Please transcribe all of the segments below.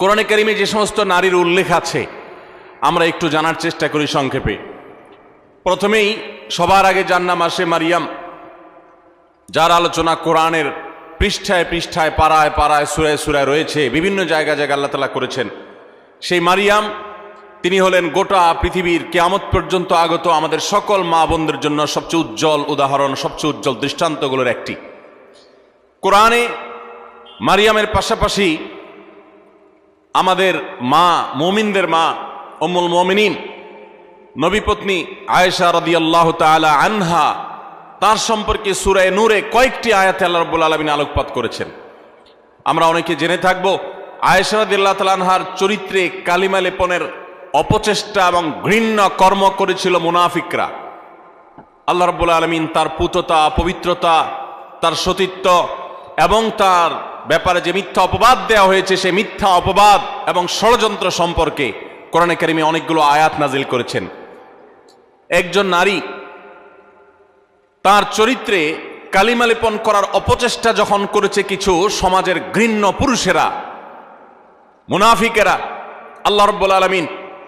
কোরআনে কারিমে যে সমস্ত নারীর উল্লেখ আছে আমরা একটু জানার চেষ্টা করি সংক্ষেপে। প্রথমেই সবার আগে যার নাম আসে মারিয়াম, যার আলোচনা কোরআনের পৃষ্ঠায় পৃষ্ঠায় পাড়ায় পাড়ায় সুরায় সুরায় রয়েছে, বিভিন্ন জায়গায় জায়গায় আল্লাহ তাআলা করেছেন। সেই মারিয়াম তিনি হলেন গোটা পৃথিবীর কিয়ামত পর্যন্ত আগত আমাদের সকল মা বোনদের জন্য সবচেয়ে উজ্জ্বল উদাহরণ, সবচেয়ে উজ্জ্বল দৃষ্টান্তগুলোর একটি। কোরআনে মারিয়ামের পাশাপাশি আমাদের মা, মুমিনদের মা উম্মুল মুমিনিন নবীপত্নী আয়েশা রাদিয়াল্লাহু তাআলা আনহা, তার সম্পর্কে সূরা নূরে কয়েকটি আয়াতে আল্লাহ রাব্বুল আলামিন আলোকপাত করেছেন। আমরা অনেকে জেনে থাকব আয়েশা রাদিয়াল্লাহু তাআলা আনহার চরিত্রে কালিমা লেপনের অপচেষ্টা এবং ঘৃণ্য কর্ম করেছিল মুনাফিকরা। আল্লাহ রাব্বুল আলামিন তার পুততা, পবিত্রতা, তার সতীত্ব এবং তার ব্যাপারে যে মিথ্যা অপবাদ দেওয়া হয়েছে সেই মিথ্যা অপবাদ এবং ষড়যন্ত্র সম্পর্কে কোরআনে কারিমে অনেকগুলো আয়াত নাজিল করেছেন। একজন নারী তার চরিত্রে কালিমা লেপন করার অপচেষ্টা যখন করেছে কিছু সমাজের ঘৃণ্য পুরুষেরা, মুনাফিকেরা, আল্লাহ রাব্বুল আলামিন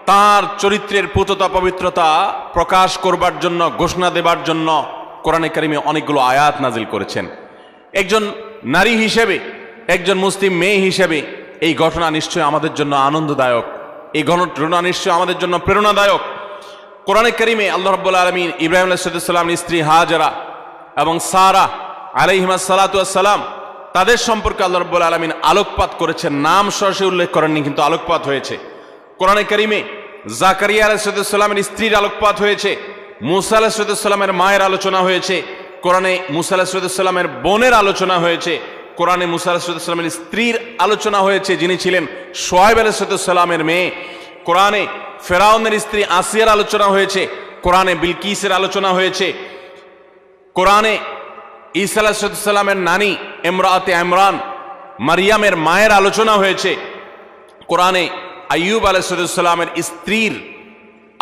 তার চরিত্রের পুততা পবিত্রতা প্রকাশ করবার জন্য, ঘোষণা দেবার জন্য কোরআনে কারিমে অনেকগুলো আয়াত নাজিল করেছেন। একজন নারী হিসেবে, একজন মুসলিম মেয়ে হিসেবে এই ঘটনা নিশ্চয়ই আমাদের জন্য আনন্দদায়ক, এই ঘটনা নিশ্চয়ই আমাদের জন্য প্রেরণাদায়ক। কোরআনে কারিমে আল্লাহ রাব্বুল আলামিন ইব্রাহিম আলাইহিস সালামের স্ত্রী হাজরা এবং সারা আলাইহিমা সালাতু ওয়াস সালাম তাদের সম্পর্কে আল্লাহ রাব্বুল আলামিন আলোকপাত করেছেন। নাম সরাসরি উল্লেখ করেননি, কিন্তু আলোকপাত হয়েছে। কোরআনে কারিমে জাকারিয়া আলাইহিস সালামের স্ত্রীর আলোকপাত হয়েছে, মুসা আলাইহিস সালামের মায়ের আলোচনা হয়েছে, কোরআনে মুসা আলাইহিস সালামের বোনের আলোচনা হয়েছে, কোরআনে মুসা আলাইহিস সালামের স্ত্রীর আলোচনা হয়েছে যিনি ছিলেন শুআয়ব আলাইহিস সালামের মেয়ে, কোরআনে ফেরাউনের স্ত্রী আসিয়ার আলোচনা হয়েছে, কোরআনে বিলকিসের আলোচনা হয়েছে, কোরআনে ঈসা আলাইহিস সালামের নানি ইমরাতে ইমরান মারিয়ামের মায়ের আলোচনা হয়েছে, কোরআনে আইয়ুব আলাইহিস সালামের স্ত্রীর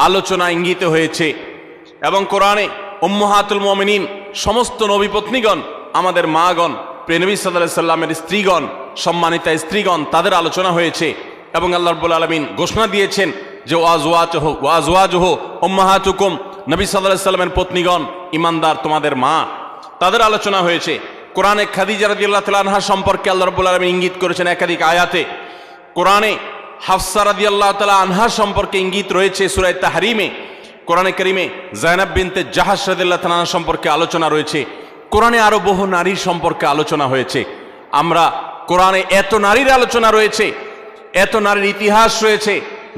আলোচনা ইঙ্গিত হয়েছে, এবং কোরআনে উম্মাহাতুল মুমিনিন সমস্ত নবী পত্নীগণ, আমাদের মাগণ, প্রিয় নবী সাল্লাল্লাহু আলাইহি সাল্লামের স্ত্রীগণ, সম্মানিতা স্ত্রীগণ, তাদের আলোচনা হয়েছে। এবং আল্লাহ রাব্বুল আলামিন ঘোষণা দিয়েছেন যে ওয়াজওয়াজুহু উম্মাহাতুকুম, নবী সাল্লাল্লাহু আলাইহি সাল্লামের পত্নীগণ, ঈমানদার তোমাদের মা, তাদের আলোচনা হয়েছে। কোরআনে খাদিজা রাদিয়াল্লাহু তাআলা আনহা সম্পর্কে আল্লাহ রাব্বুল আলামিন ইঙ্গিত করেছেন একাধিক আয়াতে। কোরআনে হাফসা রাদিয়াল্লাহু তাআলা আনহা সম্পর্কে ইঙ্গিত রয়েছে সূরা তাহরিমে। কোরআনে কারিমে যায়েনাব বিনতে জাহাশ রাদিয়াল্লাহু তাআলা আনহা সম্পর্কে আলোচনা রয়েছে। কোরআনে আরো বহু নারীর সম্পর্কে আলোচনা হয়েছে। আমরা কোরআনে এত নারীর আলোচনা রয়েছে, এত নারীর ইতিহাস রয়েছে,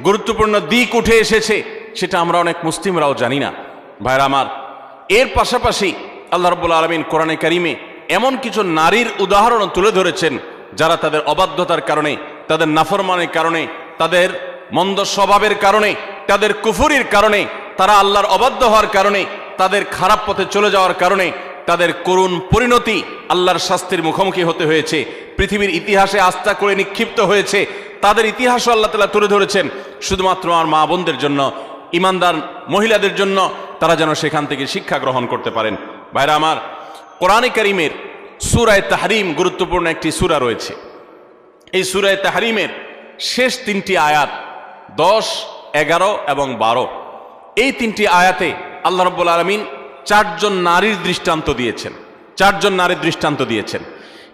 গুরুত্বপূর্ণ দিক উঠে এসেছে, সেটা আমরা অনেক মুসলিমরাও জানি না। ভাইরা আমার, এর পাশাপাশি আল্লাহ রাব্বুল আলামিন কোরআনে কারিমে এমন কিছু নারীর উদাহরণ তুলে ধরেছেন যারা তাদের অবাধ্যতার কারণে, তাদের নাফরমানের কারণে, তাদের মন্দ স্বভাবের কারণে, তাদের কুফরির কারণে, তারা আল্লাহর অবাধ্য হওয়ার কারণে, তাদের খারাপ পথে চলে যাওয়ার কারণে তাদের করুণ পরিণতি, আল্লাহর শাস্তির মুখোমুখি হতে হয়েছে, পৃথিবীর ইতিহাসে আস্থা করে নিক্ষিপ্ত হয়েছে। তাদের ইতিহাসও আল্লাহ তাআলা তুলে ধরেছেন শুধুমাত্র আমার মা বোনদের জন্য, ইমানদার মহিলাদের জন্য, তারা যেন সেখান থেকে শিক্ষা গ্রহণ করতে পারেন। ভাইরা আমার, কোরআনে কারিমের সূরা তাহরিম গুরুত্বপূর্ণ একটি সূরা রয়েছে। এই সূরা তাহরিমের শেষ তিনটি আয়াত 10, 11 এবং 12, এই তিনটি আয়াতে আল্লাহ রাব্বুল আলামিন চারজন নারীর দৃষ্টান্ত দিয়েছেন। চারজন নারীর দৃষ্টান্ত দিয়েছেন।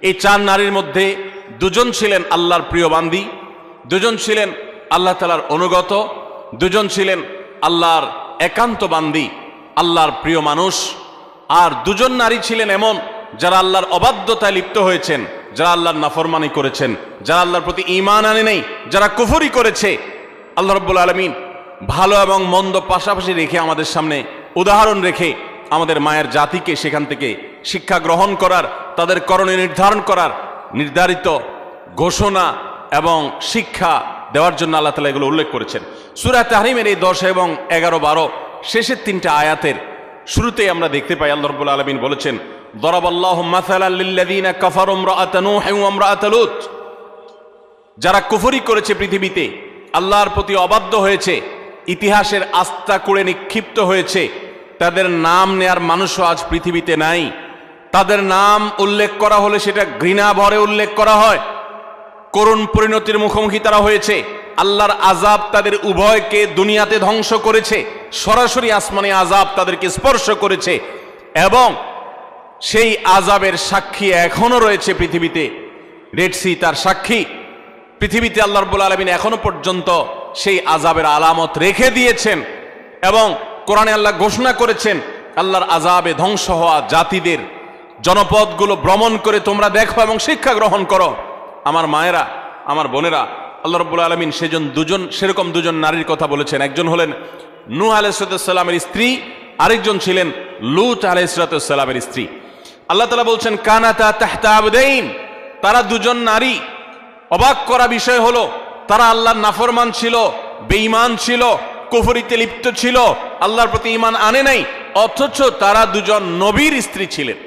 এই চার নারীর মধ্যে দুজন ছিলেন আল্লাহর প্রিয় বান্দী, দুজন ছিলেন আল্লাহ তাআলার অনুগত, দুজন ছিলেন আল্লাহর একান্ত বান্দী, আল্লাহর প্রিয় মানুষ, আর দুজন নারী ছিলেন এমন যারা আল্লাহর অবাধ্যতায় লিপ্ত হয়েছেন, যারা আল্লাহর নাফরমানি করেছেন, যারা আল্লাহর প্রতি ঈমান আনে নাই, যারা কুফরি করেছে। আল্লাহ রাব্বুল আলামিন ভালো এবং মন্দ পাশাপাশি রেখে আমাদের সামনে উদাহরণ রেখে আমাদের মায়ের জাতিকে সেখান থেকে শিক্ষা গ্রহণ করার, তাদের করণীয় নির্ধারণ করার নির্ধারিত ঘোষণা এবং শিক্ষা দেওয়ার জন্য আল্লাহ তাআলা এগুলো উল্লেখ করেছেন। সূরা তাহরিমের এই 10 এবং 11, 12 শেষের তিনটা আয়াতের শুরুতেই আমরা দেখতে পাই আল্লাহ রাব্বুল আলামিন বলেছেন, দরাবাল্লাহু মাসালাল লিল্লাযীনা কাফারু ইমরাআতা নূহ ওয়া ইমরাআতা লূত, যারা কুফরি করেছে, পৃথিবীতে আল্লাহর প্রতি অবাধ্য হয়েছে, ইতিহাসের আস্থা করে নিক্ষিপ্ত হয়েছে, তাদের নাম নেয়ার মানুষও আজ পৃথিবীতে নাই। তাদের নাম উল্লেখ করা হলে সেটা ঘৃণা ভরে উল্লেখ করা হয়। করুণ পরিণতির মুখোমুখি তারা হয়েছে। আল্লাহর আযাব তাদের উভয়কে দুনিয়াতে ধ্বংস করেছে, সরাসরি আসমানে আযাব তাদেরকে স্পর্শ করেছে, এবং সেই আযাবের সাক্ষী এখনো রয়েছে পৃথিবীতে। রেড সি তার সাক্ষী। পৃথিবীতে আল্লাহ রাব্বুল আলামিন এখনো পর্যন্ত সেই আযাবের আলামত রেখে দিয়েছেন, এবং কোরআনে আল্লাহ ঘোষণা করেছেন, আল্লাহর আযাবে ধ্বংস হওয়া জাতিদের জনপদগুলো ভ্রমণ করে তোমরা দেখো এবং শিক্ষা গ্রহণ করো। আমার মায়েরা, আমার বোনেরা, আল্লাহ রাব্বুল আলামিন সেরকম দুজন নারীর কথা বলেছেন। একজন হলেন নূহ আলাইহিস সালামের স্ত্রী, আরেকজন ছিলেন লূত আলাইহিস সালামের স্ত্রী। আল্লাহ তাআলা বলছেন কানাতা তাহতা আবদাইন, তারা দুজন নারী। অবাক করা বিষয় হলো তারা আল্লাহর নাফরমান ছিল, বেঈমান ছিল, কুফরিতে লিপ্ত ছিল, আল্লাহর প্রতি ঈমান আনে নাই, অথচ তারা দুজন নবীর স্ত্রী ছিলেন।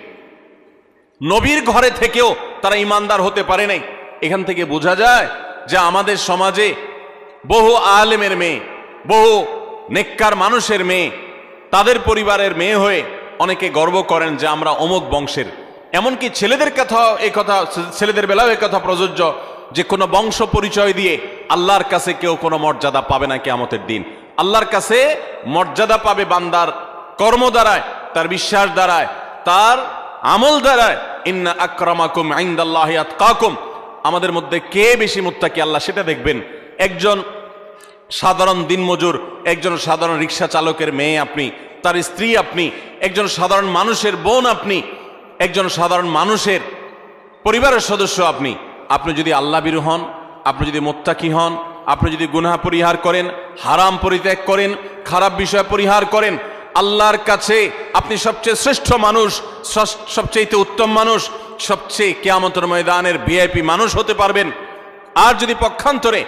নবীর ঘরে থেকেও তারা ঈমানদার হতে পারে নাই। এখান থেকে বোঝা যায় যে আমাদের সমাজে বহু আলেমের মেয়ে, বহু নেককার মানুষের মেয়ে, তাদের পরিবারের মেয়ে হয়ে অনেকে গর্ব করেন যে আমরা অমুক বংশের। এমনকি ছেলেদের বেলাও এই কথা প্রযোজ্য যে কোনো বংশ পরিচয় দিয়ে আল্লাহর কাছে কেউ কোনো মর্যাদা পাবে না কিয়ামতের দিন। আল্লাহর কাছে মর্যাদা পাবে বান্দার কর্ম দ্বারায়, তার বিশ্বাস দ্বারায়, তার আমল দ্বারায়। ইন্না আকরামাকুম ইনদাল্লাহি আতকাকুম, আমাদের মধ্যে কে বেশি মুত্তাকি আল্লাহ সেটা দেখবেন। একজন সাধারণ দিনমজুর, একজন সাধারণ রিক্সা চালকের মেয়ে আপনি, তার স্ত্রী আপনি, একজন সাধারণ মানুষের বোন আপনি, একজন সাধারণ মানুষের পরিবারের সদস্য আপনি। আপনি যদি আল্লাহ ভীরু হন, আপনি যদি মুত্তাকি হন, আপনি যদি গুনাহ পরিহার করেন, হারাম পরিত্যাগ করেন, খারাপ বিষয় পরিহার করেন, আল্লাহর কাছে আপনি সবচেয়ে শ্রেষ্ঠ মানুষ, সবচেয়ে উত্তম মানুষ, সবচেয়ে কিয়ামতের ময়দানের ভিআইপি মানুষ হতে পারবেন। আর যদি পক্ষান্তরে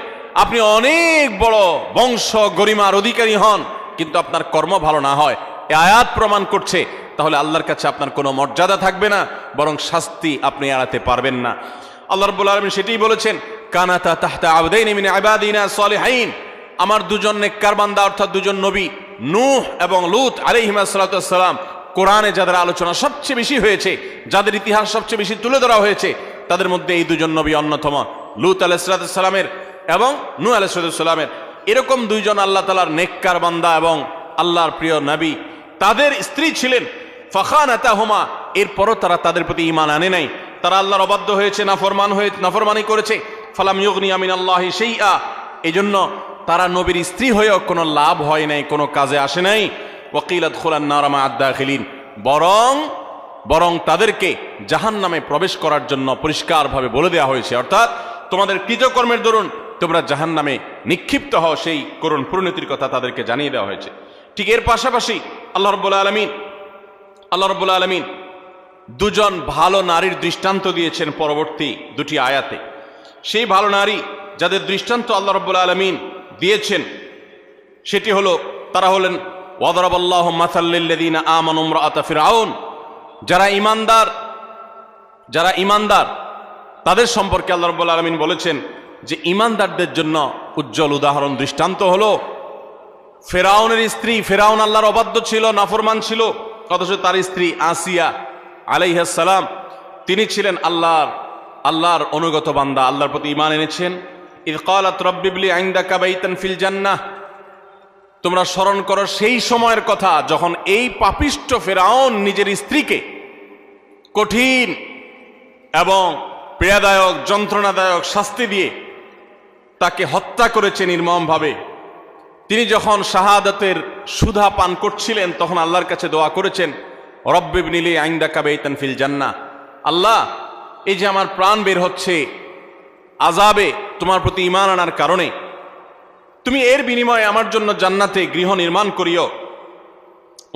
আপনি অনেক বড় বংশ গরিমার অধিকারী হন, কিন্তু আপনার কর্ম ভালো না হয়, এ আয়াত প্রমাণ করছে, তাহলে আল্লাহর কাছে আপনার কোনো মর্যাদা থাকবে না, বরং শাস্তি আপনি এড়াতে পারবেন না। আল্লাহ রাব্বুল আলামিন সেটাই বলেছেন, কানাতা তাহতা আবদাইন মিন ইবাদিনা সলিহিন, আমার দুজন নেককার বান্দা অর্থাৎ দুজন নবী নূহ এবং লূত আলাইহিস সালাম, কোরআনে যাদের আলোচনা সবচেয়ে বেশি হয়েছে, যাদের ইতিহাস সবচেয়ে বেশি তুলে ধরা হয়েছে, তাদের মধ্যে এই দুজন নবী অন্যতম। লূত আলাইহিস সালামের এবং নূহ আলাইহিস সালামের এরকম দুইজন আল্লাহ তাআলার নেককার বান্দা এবং আল্লাহর প্রিয় নবী, তাদের স্ত্রী ছিলেন ফাখানাতাহুমা, এরপরও তারা তাদের প্রতি ঈমান আনে নাই, তারা আল্লাহর অবাধ্য হয়েছে, নাফরমানি করেছে। ফালাম ইউগনিয়া মিনাল্লাহি শাইআ, এজন্য তারা নবীর স্ত্রী হয়েও কোনো লাভ হয় নাই, কোনো কাজে আসে নাই। ওয়াকিলা দুখুলান নার মা আদ-দাখিলিন, বরং তাদেরকে জাহান্নামে প্রবেশ করার জন্য পরিষ্কারভাবে বলে দেওয়া হয়েছে, অর্থাৎ তোমাদের কৃতকর্মের দরুন তোমরা জাহান্নামে নিক্ষিপ্ত হও, সেই করুণ পরিণতির কথা তাদেরকে জানিয়ে দেওয়া হয়েছে। ঠিক এর পাশাপাশি আল্লাহ রাব্বুল আলামিন দুজন ভালো নারীর দৃষ্টান্ত দিয়েছেন পরবর্তী দুটি আয়াতে। সেই ভালো নারী যাদের দৃষ্টান্ত আল্লাহ রাব্বুল আলামিন দিয়েছেন সেটি হলো, তারা হলেন ওয়াদরাবাল্লাহু মাসাল লিল্লাযিনা আমানু ইমরাআতা ফিরআউন, যারা ঈমানদার তাদের সম্পর্কে আল্লাহ রাব্বুল আলামিন বলেছেন যে ঈমানদারদের জন্য উজ্জ্বল উদাহরণ দৃষ্টান্ত হলো ফেরাউনের স্ত্রী। ফেরাউন আল্লাহর অবাধ্য ছিল, নাফরমান ছিল, অথচ তার স্ত্রী আসিয়া আলাইহিস সালাম তিনি ছিলেন আল্লাহর অনুগত বান্দা, আল্লাহর প্রতি ঈমান এনেছেন। ইয ক্বালাত রাব্বি ইবলি ইনদাকা বাইতান ফিল জান্নাহ, তোমরা স্মরণ করো সেই সময়ের কথা যখন এই পাপিষ্ঠ ফেরাউন নিজের স্ত্রীকে কঠিন এবং পীড়াদায়ক যন্ত্রণাদায়ক শাস্তি দিয়ে তাকে হত্যা করেছে নির্মমভাবে। তিনি যখন শাহাদাতের সুধা পান করছিলেন তখন আল্লাহর কাছে দোয়া করেছেন, রব্বি ইবনি লি ইনদাকা বাইতান ফিল জান্নাহ, আল্লাহ এই যে আমার প্রাণ বের হচ্ছে আযাবে তোমার প্রতি ঈমান আনার কারণে, তুমি এর বিনিময়ে আমার জন্য জান্নাতে গৃহ নির্মাণ করিও।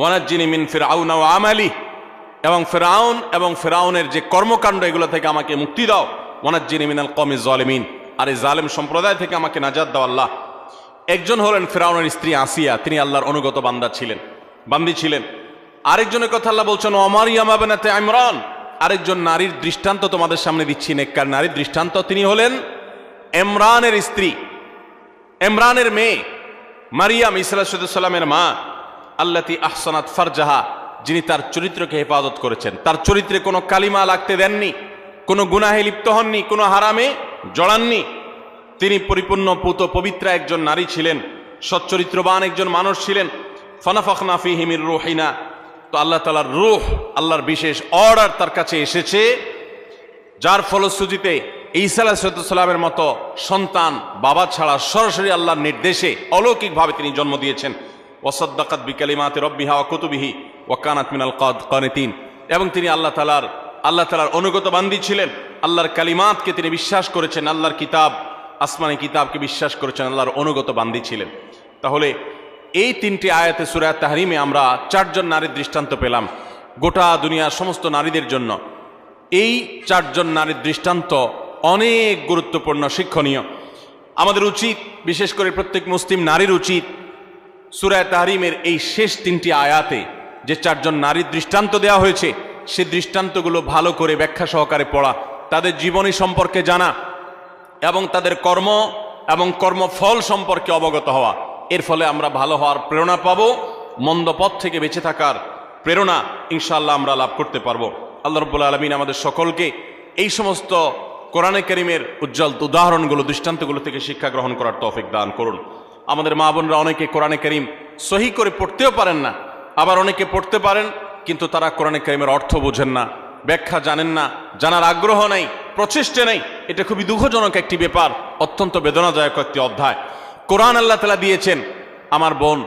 ওয়ানাজ্জিনি মিন ফিরআউনা ওয়া আমালি, এবং ফেরাউন এবং ফেরাউনের যে কর্মকাণ্ড এগুলো থেকে আমাকে মুক্তি দাও। ওয়ানাজ্জিনি মিনাল কওমিজ জালিমিন, আর এই জালেম সম্প্রদায় থেকে আমাকে নাজাত দাও আল্লাহ। একজন হলেন ফেরাউনের স্ত্রী আসিয়া, তিনি আল্লাহর অনুগত বান্দি ছিলেন। আরেকজনের কথা আল্লাহ বলছেন ওমারিয়াম বিনতে ইমরান, আরেকজন নারীর দৃষ্টান্ত তোমাদের সামনে দিচ্ছি, নেককার নারীর দৃষ্টান্ত। তিনি হলেন ইমরানের স্ত্রী, ইমরানের মেয়ে মারিয়াম ঈসা আলাইহিস সালামের মা, আল্লাতী আহসানাত ফারজাহা, যিনি তার চরিত্রকে হেফাজত করেছেন, তার চরিত্রে কোনো কালিমা লাগতে দেননি, কোনো গুনাহে লিপ্ত হননি, কোনো হারামে জড়াননি। তিনি পরিপূর্ণ পুত পবিত্রা একজন নারী ছিলেন, সচ্চরিত্রবান একজন মানুষ ছিলেন। ফানাফাখনা ফীহি মির রূহিনা, তো আল্লাহ তাআলার রূহ, আল্লাহর বিশেষ অর্ডার তার কাছে এসেছে, যার ফলশ্রুতিতে ঈসা আলাইহিস সালামের মতো সন্তান বাবা ছাড়া সরাসরি আল্লাহর নির্দেশে অলৌকিকভাবে তিনি জন্ম দিয়েছেন। ওয়াসাদ্দাকাত বিকালিমাতি রাব্বিহা ওয়া কুতুবিহি ওয়া কানাত মিনাল কানিতিন, এবং তিনি আল্লাহ তাআলার অনুগত বান্দী ছিলেন। আল্লাহর কালিমাতকে তিনি বিশ্বাস করেছেন, আল্লাহর কিতাব, আসমানি কিতাবকে বিশ্বাস করেছেন, আল্লাহর অনুগত বান্দী ছিলেন। তাহলে এই তিনটি আয়াতে সূরা তাহরিমে আমরা চারজন নারীর দৃষ্টান্ত পেলাম গোটা দুনিয়ার সমস্ত নারীদের জন্য। এই চারজন নারীর দৃষ্টান্ত অনেক গুরুত্বপূর্ণ, শিক্ষণীয়। আমাদের উচিত, বিশেষ করে প্রত্যেক মুসলিম নারীর উচিত, সূরা তাহরিমের এই শেষ তিনটি আয়াতে যে চারজন নারীর দৃষ্টান্ত দেওয়া হয়েছে, সে দৃষ্টান্তগুলো ভালো করে ব্যাখ্যা সহকারে পড়া, তাদের জীবনী সম্পর্কে জানা এবং তাদের কর্ম এবং কর্মফল সম্পর্কে অবগত হওয়া। এর ফলে আমরা ভালো হওয়ার প্রেরণা পাবো, মন্দ পথ থেকে বেঁচে থাকার প্রেরণা ইনশাআল্লাহ আমরা লাভ করতে পারবো। আল্লাহ রাব্বুল আলামিন আমাদের সকলকে এই সমস্ত কোরআনে কারীমের উজ্জ্বল উদাহরণগুলো, দৃষ্টান্তগুলো থেকে শিক্ষা গ্রহণ করার তৌফিক দান করুন। আমাদের মা বোনরা অনেকে কোরআনে কারীম সহি করে পড়তেও পারেন না, আবার অনেকে পড়তে পারেন কিন্তু তারা কোরআনে কারীমের অর্থ বোঝেন না, ব্যাখ্যা জানেন না, জানার আগ্রহ নাই, প্রচেষ্টা নেই। এটা খুবই দুঃখজনক একটি ব্যাপার, অত্যন্ত বেদনাদায়ক একটি অধ্যায়। কোরআন আল্লাহ তাআলা দিয়েছেন, আমার বোন,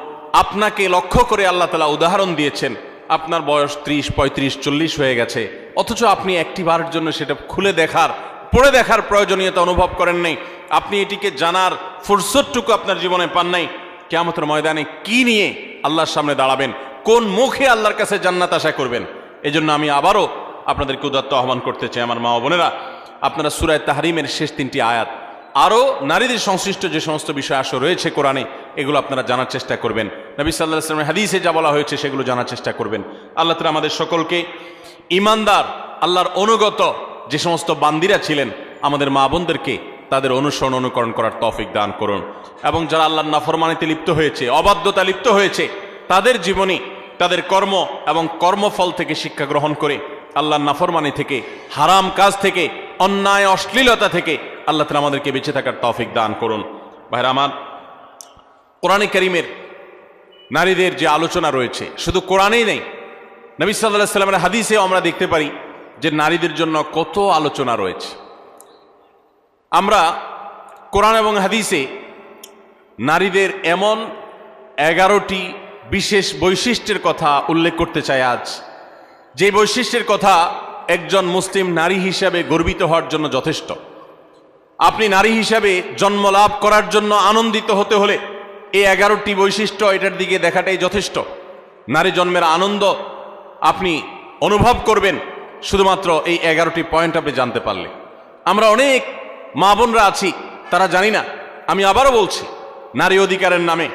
আপনাকে লক্ষ্য করে আল্লাহ তাআলা উদাহরণ দিয়েছেন। আপনার বয়স 30, 35, 40 হয়ে গেছে, অথচ আপনি একটি বারের জন্য সেটা খুলে দেখার, পড়ে দেখার প্রয়োজনীয়তা অনুভব করেন নাই। আপনি এটিকে জানার ফুরসতটুকু আপনার জীবনে পান নাই। কিয়ামতের ময়দানে কি নিয়ে আল্লাহর সামনে দাঁড়াবেন, কোন মুখে আল্লাহর কাছে জান্নাত আশা করবেন? এজন্য আমি আবারও আপনাদেরকে উদাত্ত আহ্বান করতে চাই, আমার মা ও বোনেরা, আপনারা সূরা তাহরিমের শেষ তিনটি আয়াত, আরও নারীদের সংশ্লিষ্ট যে সমস্ত বিষয় আসো রয়েছে কোরআনে, এগুলো আপনারা জানার চেষ্টা করবেন। নবী সাল্লাল্লাহু আলাইহি ওয়াসাল্লামের হাদিসে যা বলা হয়েছে সেগুলো জানার চেষ্টা করবেন। আল্লাহ তাআলা আমাদের সকলকে ঈমানদার, আল্লাহর অনুগত যে সমস্ত বান্দিরা ছিলেন, আমাদের মা বোনদেরকে তাদের অনুসরণ অনুকরণ করার তৌফিক দান করুন। এবং যারা আল্লাহর নাফরমানিতে লিপ্ত হয়েছে, অবাধ্যতা লিপ্ত হয়েছে, তাদের জীবনী, তাদের কর্ম এবং কর্মফল থেকে শিক্ষা গ্রহণ করে আল্লাহর নাফরমানি থেকে, হারাম কাজ থেকে, অন্যায় অশ্লীলতা থেকে আল্লাহ তাআলা আমাদেরকে বেঁচে থাকার তৌফিক দান করুন। ভাইরা আমার, কোরআনে কারীমের নারীদের যে আলোচনা রয়েছে শুধু কোরআনেই নেই, নবী সাল্লাল্লাহু আলাইহি ওয়াসাল্লামের হাদিসেও আমরা দেখতে পারি যে নারীদের জন্য কত আলোচনা রয়েছে। আমরা কোরআন এবং হাদিসে নারীদের এমন 11টি বিশেষ বৈশিষ্ট্যের কথা উল্লেখ করতে চাই আজ, যে বৈশিষ্ট্যের কথা একজন মুসলিম নারী হিসাবে গর্বিত হওয়ার জন্য যথেষ্ট। আপনি নারী হিসাবে জন্ম লাভ করার জন্য আনন্দিত হতে হলে এই 11টি বৈশিষ্ট্য, এটার দিকে দেখাটাই যথেষ্ট। নারী জন্মের আনন্দ আপনি অনুভব করবেন শুধুমাত্র এই 11টি পয়েন্ট আপনি জানতে পারলে। আমরা অনেক মা বোনরা আছি, তারা জানি না। আমি আবারও বলছি, নারী অধিকারের নামে,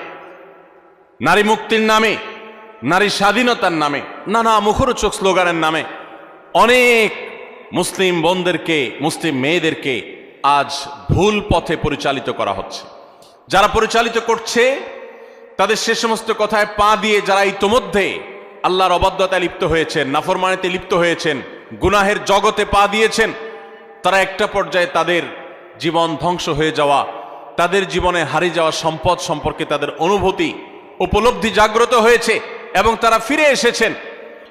নারী মুক্তির নামে, নারী স্বাধীনতার নামে, নানা মুখরোচক স্লোগানের নামে অনেক মুসলিম বোনদেরকে, মুসলিম মেয়েদেরকে আজ ভুল পথে পরিচালিত করা হচ্ছে। যারা পরিচালিত করছে তাদের সে সমস্ত কথায় পা দিয়ে যারা ইতোমধ্যে আল্লাহর অবাধ্যতায় লিপ্ত হয়েছেন, নাফরমানিতে লিপ্ত হয়েছেন, গুনাহের জগতে পা দিয়েছেন, তারা একটা পর্যায়ে তাদের জীবন ধ্বংস হয়ে যাওয়া, তাদের জীবনে হারিয়ে যাওয়া সম্পদ সম্পর্কে তাদের অনুভূতি, উপলব্ধি জাগ্রত হয়েছে এবং তারা ফিরে এসেছেন।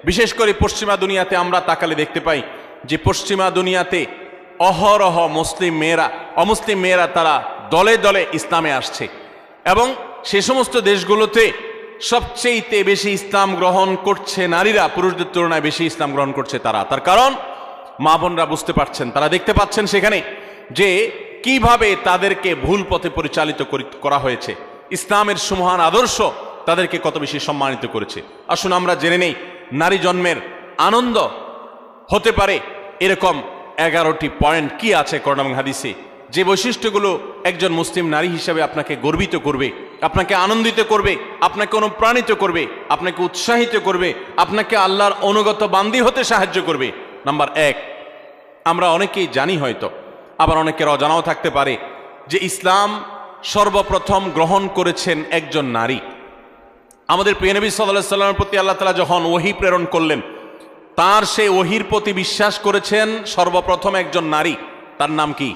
বিশেষ করে পশ্চিমা দুনিয়াতে আমরা তাকালে দেখতে পাই যে পশ্চিমা দুনিয়াতে অহরহ মুসলিম মেয়েরা, অমুসলিম মেয়েরা তারা দলে দলে ইসলামে আসছে এবং সে সমস্ত দেশগুলোতে সবচেয়ে বেশি ইসলাম গ্রহণ করছে নারীরা, পুরুষদের তুলনায় বেশি ইসলাম গ্রহণ করছে তারা। তার কারণ মা বোনরা বুঝতে পারছেন, তারা দেখতে পাচ্ছেন সেখানে যে কিভাবে তাদেরকে ভুল পথে পরিচালিত করা হয়েছে। ইসলামের সুমহান আদর্শ তাদেরকে কত বেশি সম্মানিত করেছে। আসুন আমরা জেনে নেই নারী জন্মের আনন্দ হতে পারে এরকম 11টি পয়েন্ট কি আছে কোরআন এবং হাদিসে, যে বৈশিষ্ট্যগুলো একজন মুসলিম নারী হিসেবে আপনাকে গর্বিত করবে, আপনাকে আনন্দিত করবে, আপনাকে অনুপ্রাণিত করবে, আপনাকে উৎসাহিত করবে, আপনাকে আল্লাহর অনুগত বান্দী হতে সাহায্য করবে। নাম্বার 1, আমরা অনেকেই জানি হয়তো, আবার অনেকের অজানাও থাকতে পারে যে ইসলাম সর্বপ্রথম গ্রহণ করেছেন একজন নারী। আমাদের প্রিয় নবী সাল্লাল্লাহু আলাইহি ওয়াসাল্লামের প্রতি আল্লাহ তাআলা যখন ওহী প্রেরণ করলেন, তার সেই ওহীর প্রতি বিশ্বাস করেছেন সর্বপ্রথম একজন নারী। তার নাম কি?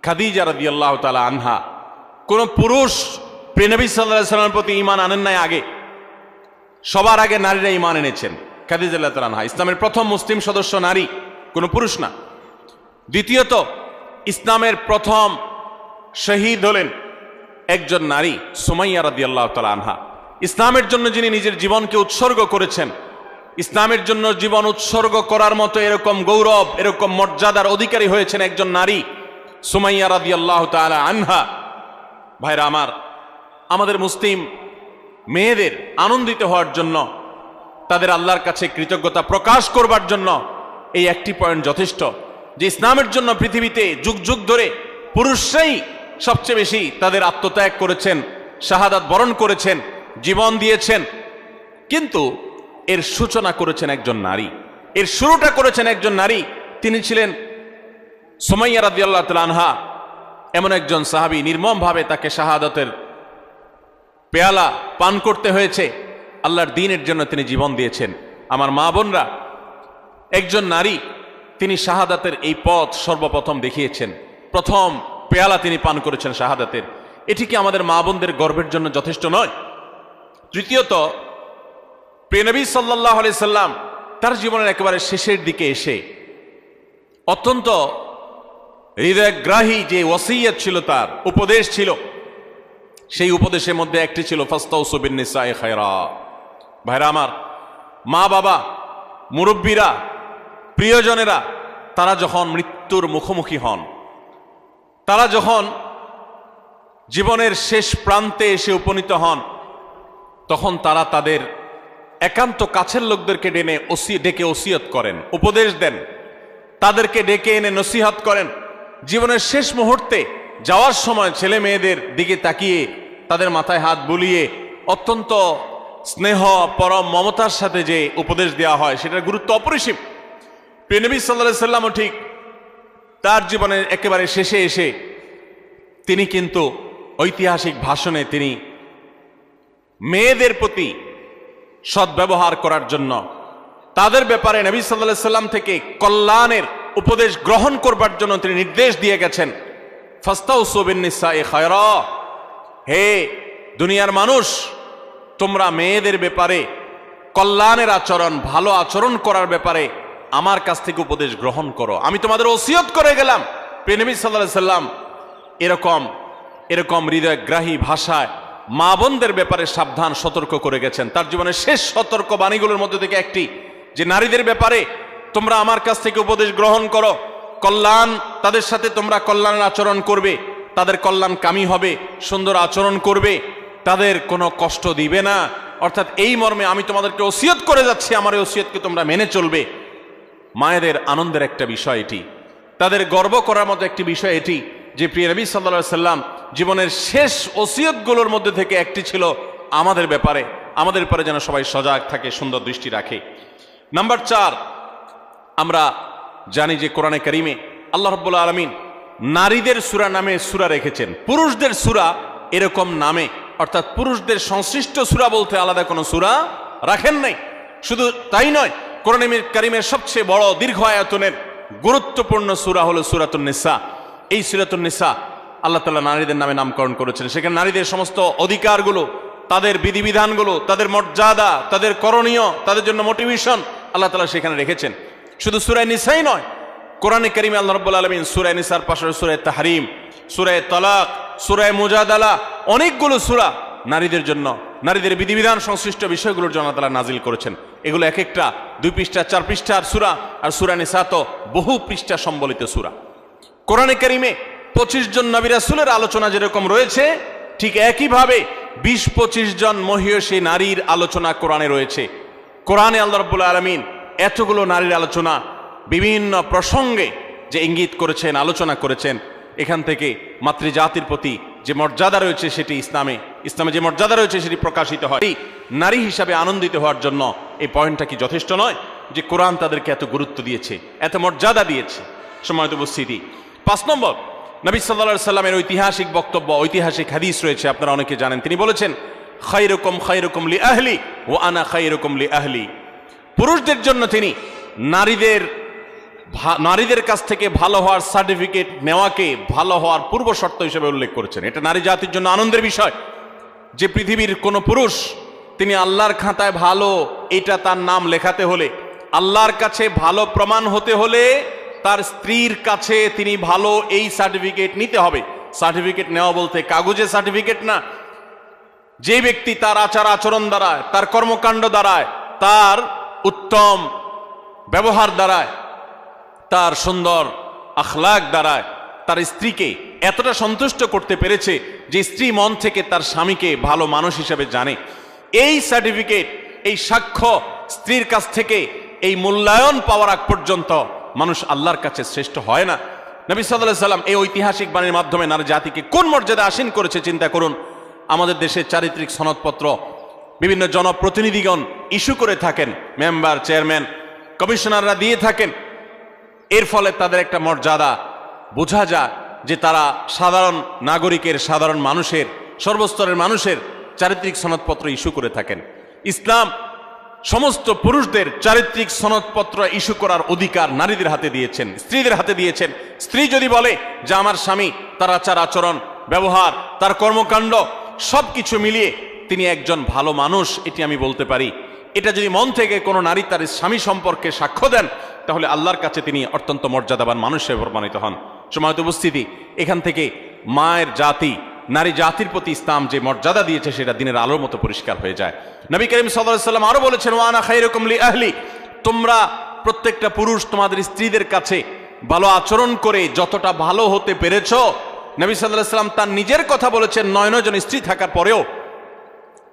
খাদিজা রাদিয়াল্লাহু তাআলা আনহা, কোন পুরুষ প্রিয় নবী সাল্লাল্লাহু আলাইহি ওয়াসাল্লামের প্রতি ঈমান আনেন নাই আগে, সবার আগে নারীরা ঈমান এনেছেন। খাদিজা রাদিয়াল্লাহু তাআলা আনহা ইসলামের প্রথম মুসলিম সদস্য নারী, কোনো পুরুষ না। দ্বিতীয়ত, ইসলামের প্রথম শহীদ হলেন একজন নারী, সুমাইয়া রাদিয়াল্লাহু তাআলা আনহা। ইসলামের জন্য যিনি নিজের জীবনকে উৎসর্গ করেছেন, ইসলামের জন্য জীবন উৎসর্গ করার মতো এরকম গৌরব, এরকম মর্যাদার অধিকারী হয়েছেন একজন নারী, সুমাইয়া রাদিয়াল্লাহু তাআলা আনহা। ভাইরা আমার, আমাদের মুসলিম মেয়েদের আনন্দিত হওয়ার জন্য, তাদের আল্লাহর কাছে কৃতজ্ঞতা প্রকাশ করবার জন্য এই একটি পয়েন্ট যথেষ্ট, যে ইসলামের জন্য পৃথিবীতে যুগ যুগ ধরে পুরুষরাই সবচেয়ে বেশি তাদের আত্মত্যাগ করেছেন, শাহাদাত বরণ করেছেন, জীবন দিয়েছেন, কিন্তু এর সূচনা করেছেন একজন নারী, এর শুরুটা করেছেন একজন নারী। তিনি ছিলেন সুমাইয়া রাদিয়াল্লাহু তাআলা আনহা, এমন একজন সাহাবী, নির্মমভাবে তাকে শাহাদাতের পেয়ালা পান করতে হয়েছে, আল্লাহর দ্বীনের জন্য তিনি জীবন দিয়েছেন। আমার মা বোনরা, একজন নারী, তিনি শাহাদাতের এই পথ সর্বপ্রথম দেখিয়েছেন, প্রথম পেয়ালা তিনি পান করেছেন শাহাদাতের। এটি কি আমাদের মা বোনদের গর্বের জন্য যথেষ্ট নয়? তৃতীয়ত, প্রিয় নবী সাল্লাল্লাহু আলাইহি সাল্লাম তার জীবনের একেবারে শেষের দিকে এসে অত্যন্ত হৃদয়গ্রাহী যে ওয়াসিয়ত ছিল, তার উপদেশ ছিল, সেই উপদেশের মধ্যে একটি ছিল ফাস্তাউসু বিন-নিসাই খায়রা। ভাইরা আমার, মা বাবা, মুরব্বীরা, প্রিয়জনেরা, তারা যখন মৃত্যুর মুখোমুখি হন, তারা যখন জীবনের শেষ প্রান্তে এসে উপনীত হন, তখন তারা তাদের একান্ত কাছের লোকদেরকে ডেকে ওসিয়ত করেন, উপদেশ দেন, তাদেরকে ডেকে এনে নসিহত করেন। জীবনের শেষ মুহূর্তে যাওয়ার সময় ছেলে মেয়েদের দিকে তাকিয়ে তাদের মাথায় হাত বুলিয়ে অত্যন্ত স্নেহ, পরম মমতার সাথে যে উপদেশ দেওয়া হয়, সেটার গুরুত্ব অপরিসীম। প্রিয় নবী সাল্লাল্লাহু আলাইহি ওয়াসাল্লামও ঠিক তার জীবনের একেবারে শেষে এসে তিনি কিন্তু ঐতিহাসিক ভাষণে তিনি মেয়েদের প্রতি সদ্ব্যবহার করার জন্য, তাদের ব্যাপারে নবী সাল্লাল্লাহু আলাইহি ওয়াসাল্লাম থেকে কল্যাণের উপদেশ গ্রহণ করবার জন্য তিনি নির্দেশ দিয়ে গেছেন, ফাস্তাউসু বিন-নিসাই খায়রা। হে দুনিয়ার মানুষ, তোমরা মেয়েদের ব্যাপারে কল্যাণের আচরণ, ভালো আচরণ করার ব্যাপারে আমার কাছ থেকে উপদেশ গ্রহণ করো, আমি তোমাদের ওসিয়ত করে গেলাম। প্রিয় নবী সাল্লাল্লাহু আলাইহি ওয়াসাল্লাম এরকম হৃদয়গ্রাহী ভাষায় মা বোনদের ব্যাপারে সাবধান সতর্ক করে গেছেন। তার জীবনের শেষ সতর্ক বাণীগুলোর মধ্যে থেকে একটি, যে নারীদের ব্যাপারে তোমরা আমার কাছ থেকে উপদেশ গ্রহণ করো, কল্যাণ, তাদের সাথে তোমরা কল্যাণের আচরণ করবে, তাদের কল্যাণ কামী হবে, সুন্দর আচরণ করবে, তাদের কোনো কষ্ট দিবে না। অর্থাৎ এই মর্মে আমি তোমাদেরকে ওসিয়ত করে যাচ্ছি, আমার এই ওসিয়তকে তোমরা মেনে চলবে। মায়েদের আনন্দের একটা বিষয় এটি, তাদের গর্ব করার মতো একটি বিষয় এটি, যে প্রিয় নবী সাল্লাল্লাহু আলাইহি ওয়াসাল্লাম জীবনের শেষ ওসিয়তগুলোর মধ্যে থেকে একটি ছিল আমাদের ব্যাপারে যেন সবাই সজাগ থাকে, সুন্দর দৃষ্টি রাখে। নাম্বার 4, আমরা জানি যে কোরআনে কারিমে আল্লাহ রাব্বুল আলামিন নারীদের সূরা নামে সূরা রেখেছেন, পুরুষদের সূরা এরকম নামে, অর্থাৎ পুরুষদের সংশ্লিষ্ট সূরা বলতে আলাদা কোনো সূরা রাখেন নাই। শুধু তাই নয়, কোরআনে কারিমের সবচেয়ে বড় দীর্ঘ আয়াতনের গুরুত্বপূর্ণ সূরা হলো সূরাতুন নিসা। এই সূরাতুন নিসা আল্লাহ তাআলা নারীদের নামে নামকরণ করেছেন। সেখানে নারীদের সমস্ত অধিকারগুলো, তাদের বিধিবিধানগুলো, তাদের মর্যাদা, তাদের করণীয়, তাদের জন্য মোটিভেশন আল্লাহ তাআলা সেখানে রেখেছেন। শুধু সূরা নিসাই নয়, কোরআনে কারিমে আল্লাহ রাব্বুল আলামিন সূরা নিসার পাশে সূরা তাহরিম, সূরা তালাক, সূরা মুজাদালা, অনেকগুলো সূরা নারীদের জন্য, নারীদের বিধিবিধান সংশ্লিষ্ট বিষয়গুলোর জন্য আল্লাহ তাআলা নাজিল করেছেন। এগুলো এক একটা 2 পৃষ্ঠা 4 পৃষ্ঠার সূরা, আর সূরা নিসা তো বহু পৃষ্ঠা সম্বলিত সূরা। কোরআনে কারিমে 25 জন নবী রাসূলের আলোচনা যেরকম রয়েছে, ঠিক একইভাবে 20-25 জন মহিয়সী নারীর আলোচনা কোরআনে রয়েছে। কোরআনে আল্লাহ রাব্বুল আলামিন এতগুলো নারীর আলোচনা, বিভিন্ন প্রসঙ্গে যে ইঙ্গিত করেছেন, আলোচনা করেছেন, এখান থেকে মাতৃজাতির প্রতি যে মর্যাদা রয়েছে সেটি ইসলামে যে মর্যাদা রয়েছে সেটি প্রকাশিত হয়। নারী হিসাবে আনন্দিত হওয়ার জন্য এই পয়েন্টটা কি যথেষ্ট নয়, যে কোরআন তাদেরকে এত গুরুত্ব দিয়েছে, এত মর্যাদা দিয়েছে? সম্মানিত উপস্থিতি, 5 নম্বর, নবী সাল্লাল্লাহু আলাইহি সাল্লামের ঐতিহাসিক বক্তব্য, ঐতিহাসিক হাদিস রয়েছে, আপনারা অনেকে জানেন। তিনি বলেছেন, খায়রুকুম লি আহলি ওয়া আনা খায়রুকুম লি আহলি। পুরুষদের জন্য তিনি নারীদের নারীদের কাছ থেকে ভালো হওয়ার সার্টিফিকেট নেওয়াকে ভালো হওয়ার পূর্ব শর্ত হিসেবে উল্লেখ করেছেন। এটা নারী জাতির জন্য আনন্দের বিষয় যে পৃথিবীর কোনো পুরুষ তিনি আল্লাহর খাতায় ভালো এটা তার নাম লেখাতে হলে, আল্লাহর কাছে ভালো প্রমাণ হতে হলে তার স্ত্রীর কাছে তিনি ভালো এই সার্টিফিকেট নিতে হবে। সার্টিফিকেট নেওয়া বলতে কাগজে সার্টিফিকেট না। যে ব্যক্তি তার আচার আচরণ দ্বারায়, তার কর্মকাণ্ড দ্বারায়, তার উত্তম ব্যবহার দ্বারায়, তার সুন্দর আখলাক দ্বারায় তার স্ত্রীকে এতটা সন্তুষ্ট করতে পেরেছে যে স্ত্রী মন থেকে তার স্বামীকে ভালো মানুষ হিসেবে জানে, এই সার্টিফিকেট, এই সাক্ষ্য স্ত্রীর কাছ থেকে এই মূল্যায়ন পাওয়ার আগ পর্যন্ত মানুষ আল্লাহর কাছে শ্রেষ্ঠ হয় না। নবী সাল্লাল্লাহু আলাইহি সাল্লাম এই ঐতিহাসিক বাণীর মাধ্যমে নারী জাতিকে কোন মর্যাদা আসীন করেছে চিন্তা করুন। আমাদের দেশে চারিত্রিক সনদপত্র বিভিন্ন জনপ্রতিনিধিগণ ইস্যু করে থাকেন, মেম্বার, চেয়ারম্যান, কমিশনাররা দিয়ে থাকেন। এর ফলে তাদের একটা মর্যাদা বোঝা যায় যে তারা সাধারণ নাগরিকের, সাধারণ মানুষের, সর্বস্তরের মানুষের চারিত্রিক সনদপত্র ইস্যু করে থাকেন। ইসলাম সমস্ত পুরুষদের চারিত্রিক সনদপত্র ইস্যু করার অধিকার নারীদের হাতে দিয়েছেন, স্ত্রীদের হাতে দিয়েছেন। স্ত্রী যদি বলে যে আমার স্বামী, তার আচার আচরণ, ব্যবহার, তার কর্মকাণ্ড সবকিছু মিলিয়ে তিনি একজন ভালো মানুষ, এটি আমি বলতে পারি, এটা যদি মন থেকে কোনো নারী তার স্বামী সম্পর্কে সাক্ষ্য দেন, তাহলে আল্লাহর কাছে তিনি অত্যন্ত মর্যাদাবান মানুষ হিসেবে প্রমাণিত হন। সময়ত উপস্থিতি, এখান থেকে মায়ের জাতি, নারী জাতির প্রতি ইসলাম যে মর্যাদা দিয়েছে সেটা দিনের আলোর মতো পরিষ্কার হয়ে যায়। নবী করিম সাল্লাল্লাহু আলাইহি সাল্লাম আরো বলেছেন, ওয়া আনা খায়রুকুম লি আহলি, তোমরা প্রত্যেকটা পুরুষ তোমাদের স্ত্রীদের কাছে ভালো আচরণ করে যতটা ভালো হতে পেরেছ, নবী সাল্লাল্লাহু আলাইহি সাল্লাম তার নিজের কথা বলেছেন। 9 জন স্ত্রী থাকার পরেও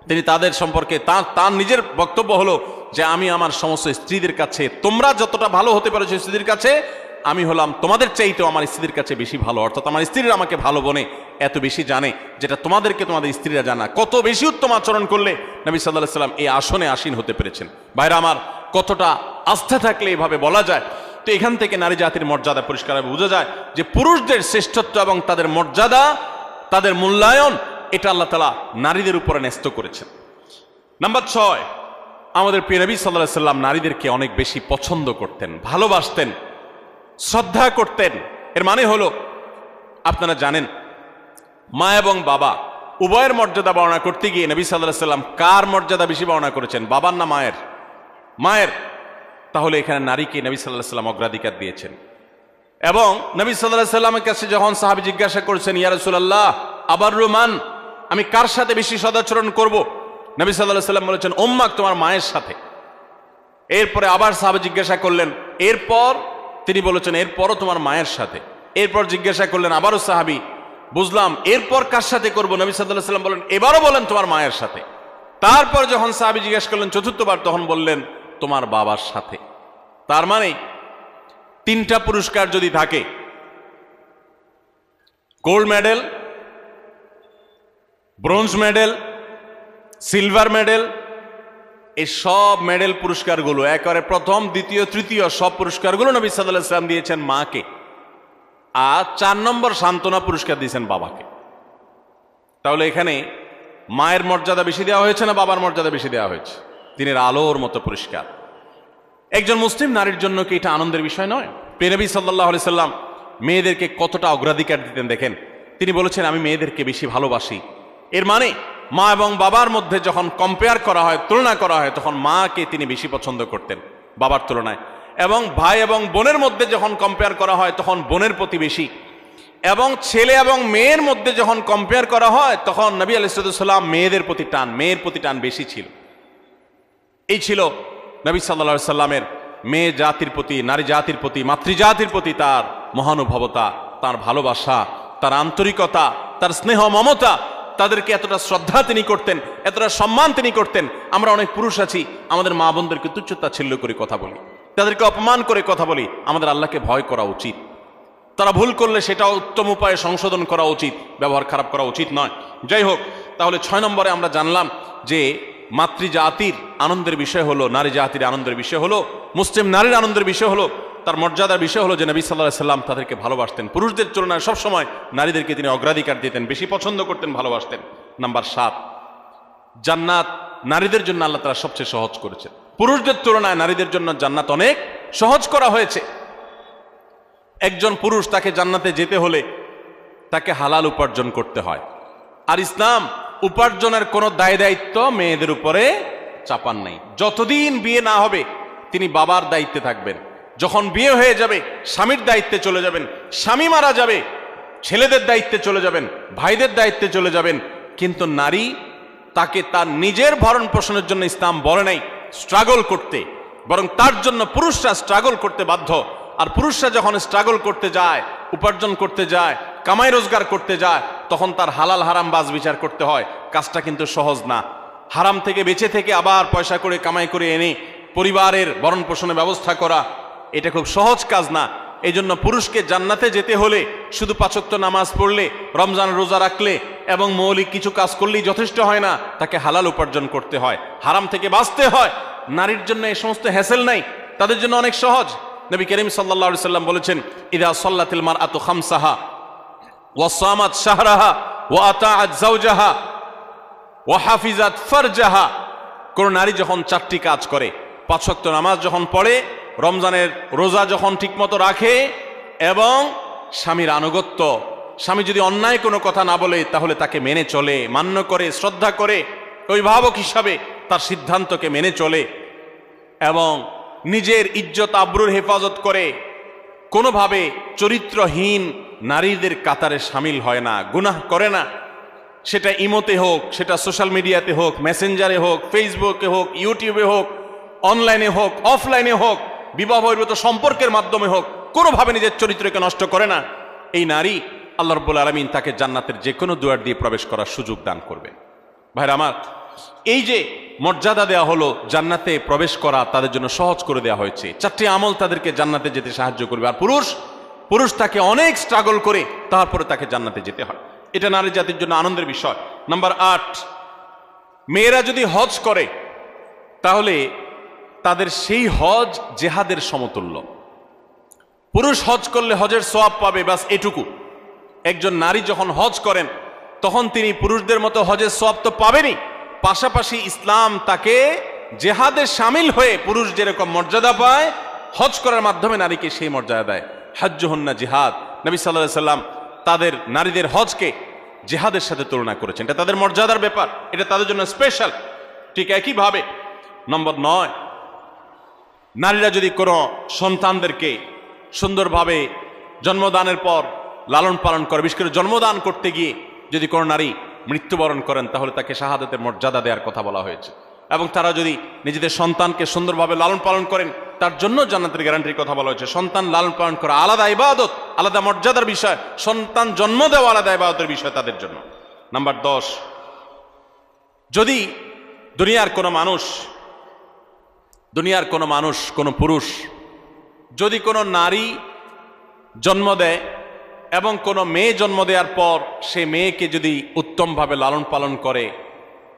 তিনি তাদের সম্পর্কে তার নিজের বক্তব্য হলো যে আমি আমার সমস্ত স্ত্রীদের কাছে, তোমরা যতটা ভালো হতে পেরেছো স্ত্রীদের কাছে, আমি হলাম তোমাদের চাইতেও আমার স্ত্রীদের কাছে বেশি ভালো। অর্থাৎ আমার স্ত্রীরা আমাকে ভালো বনে এত বেশি জানে, যেটা তোমাদেরকে তোমাদের স্ত্রীরা জানা। কত বেশি উত্তম আচরণ করলে নবী সাল্লাল্লাহু আলাইহি সাল্লাম এই আসনে আসীন হতে পেরেছেন। ভাইরা আমার, কতটা আস্থা থাকলে এভাবে বলা যায়। তো এখান থেকে নারী জাতির মর্যাদা পরিষ্কারভাবে বোঝা যায় যে পুরুষদের শ্রেষ্ঠত্ব এবং তাদের মর্যাদা, তাদের মূল্যায়ন, এটা আল্লাহ তাআলা নারীদের উপরে ন্যস্ত করেছেন। নাম্বার 6, আমাদের প্রিয় নবী সাল্লাল্লাহু আলাইহি সাল্লাম নারীদেরকে অনেক বেশি পছন্দ করতেন, ভালোবাসতেন, শ্রদ্ধা করতেন। এর মানে হলো, আপনারা জানেন, মা এবং বাবা উভয়ের মর্যাদা বর্ণনা করতে গিয়ে নবী সাল্লাল্লাহু আলাইহি সাল্লাম কার মর্যাদা বেশি বর্ণনা করেছেন, বাবার না মায়ের? মায়ের। তাহলে এখানে নারীকে নবী সাল্লাল্লাহু আলাইহি সাল্লাম অগ্রাধিকার দিয়েছেন। এবং নবী সাল্লাল্লাহু আলাইহি সাল্লামের কাছে যখন সাহাবী জিজ্ঞাসা করেছেন, ইয়া রাসূলুল্লাহ আবাররু মান, আমি কার সাথে বেশি সদাচরণ করব? নবী সাল্লাল্লাহু আলাইহি সাল্লাম বলেছেন, উম্মাক, তোমার মায়ের সাথে। এরপরে আবার সাহাবী জিজ্ঞাসা করলেন, এরপর তিনি বলেছেন, এরপরও তোমার মায়ের সাথে। এরপর জিজ্ঞাসা করলেন আবারও সাহাবী, বুঝলাম, এরপর কার সাথে করব? নবী সাল্লাল্লাহু আলাইহি সাল্লাম বলেন, এবারও বলেন তোমার মায়ের সাথে। তারপর যখন সাহাবী জিজ্ঞাসা করলেন চতুর্থবার, তখন বললেন তোমার বাবার সাথে। তার মানে 3টা পুরস্কার যদি থাকে, gold medal, bronze medal, silver medal, এই সব মেডেল পুরস্কারগুলো একেবারে প্রথম, দ্বিতীয়, তৃতীয় সব পুরস্কারগুলো নবী সাল্লাল্লাহু আলাইহি সাল্লাম দিয়েছেন মাকে। আর 4 নম্বর সান্ত্বনা পুরস্কার দিয়েছেন বাবাকে। তাহলে এখানে মায়ের মর্যাদা বেশি দেওয়া হয়েছে না বাবার মর্যাদা বেশি দেওয়া হয়েছে? দিনের আলোর মতো পরিষ্কার। একজন মুসলিম নারীর জন্য কি এটা আনন্দের বিষয় নয়? প্রিয় নবী সাল্লাল্লাহু আলাইহি সাল্লাম মেয়েদেরকে কতটা অগ্রাধিকার দিতেন দেখেন। তিনি বলেছেন, আমি মেয়েদেরকে বেশি ভালোবাসি। এর মানে মা এবং বাবার মধ্যে যখন কম্পেয়ার করা হয়, তুলনা করা হয়, তখন মাকে তিনি বেশি পছন্দ করতেন বাবার তুলনায়। এবং ভাই এবং বোনের মধ্যে যখন কম্পেয়ার করা হয়, তখন বোনের প্রতি বেশি। এবং ছেলে এবং মেয়ের মধ্যে যখন কম্পেয়ার করা হয়, তখন নবী আলাইহিস সালাম মেয়েদের প্রতি টান, মেয়ের প্রতি টান বেশি ছিল। এই ছিল নবী সাল্লাল্লাহু আলাইহি সাল্লামের মেয়ে জাতির প্রতি, নারী জাতির প্রতি, মাতৃজাতির প্রতি তার মহানুভবতা, তার ভালোবাসা, তার আন্তরিকতা, তার স্নেহ মমতা। তাদেরকে এতটা শ্রদ্ধা তিনি করতেন, এতটা সম্মান তিনি করতেন। আমরা অনেক পুরুষ আছি, আমাদের মা বোনদেরকে তুচ্ছতাচ্ছিল্য করে কথা বলি, তাদেরকে অপমান করে কথা বলি। আমাদের আল্লাহকে ভয় করা উচিত। তারা ভুল করলে সেটা উত্তম উপায়ে সংশোধন করা উচিত, ব্যবহার খারাপ করা উচিত নয়। যাই হোক, তাহলে 6 নম্বরে আমরা জানলাম যে মাতৃজাতির আনন্দের বিষয় হলো, নারী জাতির আনন্দের বিষয় হলো, মুসলিম নারীর আনন্দের বিষয় হলো, তার মর্যাদার বিষয় হলো যে নবী সাল্লাল্লাহু আলাইহি সাল্লাম তাদেরকে ভালোবাসতেন। পুরুষদের তুলনায় সবসময় নারীদেরকে তিনি অগ্রাধিকার দিতেন, বেশি পছন্দ করতেন, ভালোবাসতেন। নাম্বার 7, জান্নাত নারীদের জন্য আল্লাহ তাআলা সবচেয়ে সহজ করেছেন। পুরুষদের তুলনায় নারীদের জন্য জান্নাত অনেক সহজ করা হয়েছে। একজন পুরুষ তাকে জান্নাতে যেতে হলে তাকে হালাল উপার্জন করতে হয়। আর ইসলাম উপার্জনের কোনো দায় দায়িত্ব মেয়েদের উপরে চাপান নাই। যতদিন বিয়ে না হবে তিনি বাবার দায়িত্বে থাকবেন। যখন বিয়ে হয়ে যাবে স্বামীর দায়িত্বে চলে যাবেন। স্বামী মারা যাবে ছেলেদের দায়িত্বে চলে যাবেন, ভাইদের দায়িত্বে চলে যাবেন। কিন্তু নারী, তাকে তার নিজের ভরণ পোষণের জন্য ইসলাম বলে নাই স্ট্রাগল করতে, বরং তার জন্য পুরুষরা স্ট্রাগল করতে বাধ্য। আর পুরুষরা যখন স্ট্রাগল করতে যায়, উপার্জন করতে যায়, কামাই রোজগার করতে যায়, তখন তার হালাল হারাম বাজ বিচার করতে হয়। কাজটা কিন্তু সহজ না। হারাম থেকে বেঁচে থেকে আবার পয়সা করে কামাই করে এনে পরিবারের ভরণ পোষণের ব্যবস্থা করা, এটা খুব সহজ কাজ না। এই জন্য পুরুষকে জান্নাতে যেতে হলে শুধু 5 ওয়াক্ত নামাজ পড়লে, রমজান রোজা রাখলে এবং মৌলিক কিছু কাজ করলেই যথেষ্ট হয় না, তাকে হালাল উপার্জন করতে হয়, হারাম থেকে বাঁচতে হয়। নারীর জন্য এই সমস্ত হ্যাসেল নাই, তাদের জন্য অনেক সহজ। নবী করিম সাল্লাল্লাহু আলাইহি সাল্লাম বলেছেন, ইযা সাল্লাতিল মারআতু খামসাহা ওয়া সামাত শাহরাহা ওয়া আতাআত যাওজাহা ওয়া হাফিজাত ফারজাহা। কোন নারী যখন 4টি কাজ করে, 5 ওয়াক্ত নামাজ যখন পড়ে, রমজানের রোজা যখন ঠিকমতো রাখে এবং স্বামীর আনুগত্য, স্বামী যদি অন্যায় কোনো কথা না বলে তাহলে তাকে মেনে চলে, মান্য করে, শ্রদ্ধা করে, অভিভাবক হিসাবে তার সিদ্ধান্তকে মেনে চলে এবং নিজের ইজ্জত আবরুর হেফাজত করে, কোনোভাবে চরিত্রহীন নারীদের কাতারে সামিল হয় না, গুনাহ করে না। সেটা ইমোতে হোক, সেটা সোশ্যাল মিডিয়াতে হোক, মেসেঞ্জারে হোক, ফেসবুকে হোক, ইউটিউবে হোক, অনলাইনে হোক, অফলাইনে হোক, বিবাহ বহির্ভূত সম্পর্কের মাধ্যমে হোক, কোনোভাবে নিজের চরিত্রকে নষ্ট করে না। এই নারী, আল্লাহ রাব্বুল আলামিন তাকে জান্নাতের যে কোনো দুয়ার দিয়ে প্রবেশ করার সুযোগ দান করবে। ভাইরা আমার, এই যে মর্যাদা দেওয়া হলো, জান্নাতে প্রবেশ করা তাদের জন্য সহজ করে দেওয়া হয়েছে। 4টি আমল তাদেরকে জান্নাতে যেতে সাহায্য করবে। আর পুরুষ তাকে অনেক স্ট্রাগল করে তারপরে তাকে জান্নাতে যেতে হয়। এটা নারী জাতির জন্য আনন্দের বিষয়। নাম্বার 8, মেয়েরা যদি হজ করে তাহলে তাদের সেই হজ জেহাদের সমতুল্য। পুরুষ হজ করলে হজের সওয়াব পাবে, বাস এটুকু। একজন নারী যখন হজ করেন তখন তিনি পুরুষদের মতো হজের সওয়াব তো পাবেনই, পাশাপাশি ইসলাম তাকে জেহাদে শামিল হয়ে পুরুষ যেরকম মর্যাদা পায়, হজ করার মাধ্যমে নারীকে সেই মর্যাদা দেয়। হজ্জুহুন্না জিহাদ। নবী সাল্লাল্লাহু আলাইহি সাল্লাম তাদের নারীদের হজকে জেহাদের সাথে তুলনা করেছেন। এটা তাদের মর্যাদার ব্যাপার, এটা তাদের জন্য স্পেশাল। ঠিক একইভাবে নম্বর 9, নারীরা যদি কোনো সন্তানদেরকে সুন্দরভাবে জন্মদানের পর লালন পালন করে, বিশেষ করে জন্মদান করতে গিয়ে যদি কোনো নারী মৃত্যুবরণ করেন তাহলে তাকে শাহাদাতের মর্যাদা দেওয়ার কথা বলা হয়েছে। এবং তারা যদি নিজেদের সন্তানকে সুন্দরভাবে লালন পালন করেন তার জন্য জান্নাতের গ্যারান্টির কথা বলা হয়েছে। সন্তান লালন পালন করা আলাদা ইবাদত, আলাদা মর্যাদার বিষয়। সন্তান জন্ম দেওয়া আলাদা ইবাদতের বিষয় তাদের জন্য। নাম্বার 10, যদি দুনিয়ার কোনো মানুষ, কোনো পুরুষ যদি কোনো নারী জন্ম দেয় এবং কোনো মেয়ে জন্ম দেওয়ার পর সে মেয়েকে যদি উত্তমভাবে লালন পালন করে,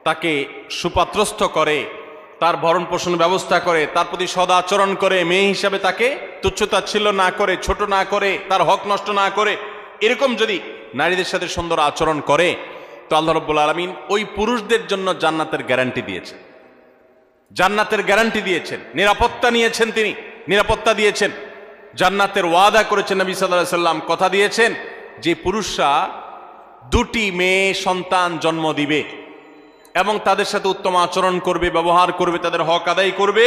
তাকে সুপাত্রস্থ করে, তার ভরণ পোষণ ব্যবস্থা করে, তার প্রতি সদাচরণ করে, মেয়ে হিসাবে তাকে তুচ্ছতাচ্ছিল্য না করে, ছোট না করে, তার হক নষ্ট না করে, এরকম যদি নারীদের সাথে সুন্দর আচরণ করে, তো আল্লাহ রাব্বুল আলামিন ওই পুরুষদের জন্য জান্নাতের গ্যারান্টি দিয়েছেন। জান্নাতের গ্যারান্টি দিয়েছেন, নিরাপত্তা নিয়েছেন, তিনি নিরাপত্তা দিয়েছেন, জান্নাতের ওয়াদা করেছেন। নবী সাল্লাল্লাহু আলাইহি সাল্লাম কথা দিয়েছেন যে পুরুষরা 2টি মেয়ে সন্তান জন্ম দিবে এবং তাদের সাথে উত্তম আচরণ করবে, ব্যবহার করবে, তাদের হক আদায় করবে।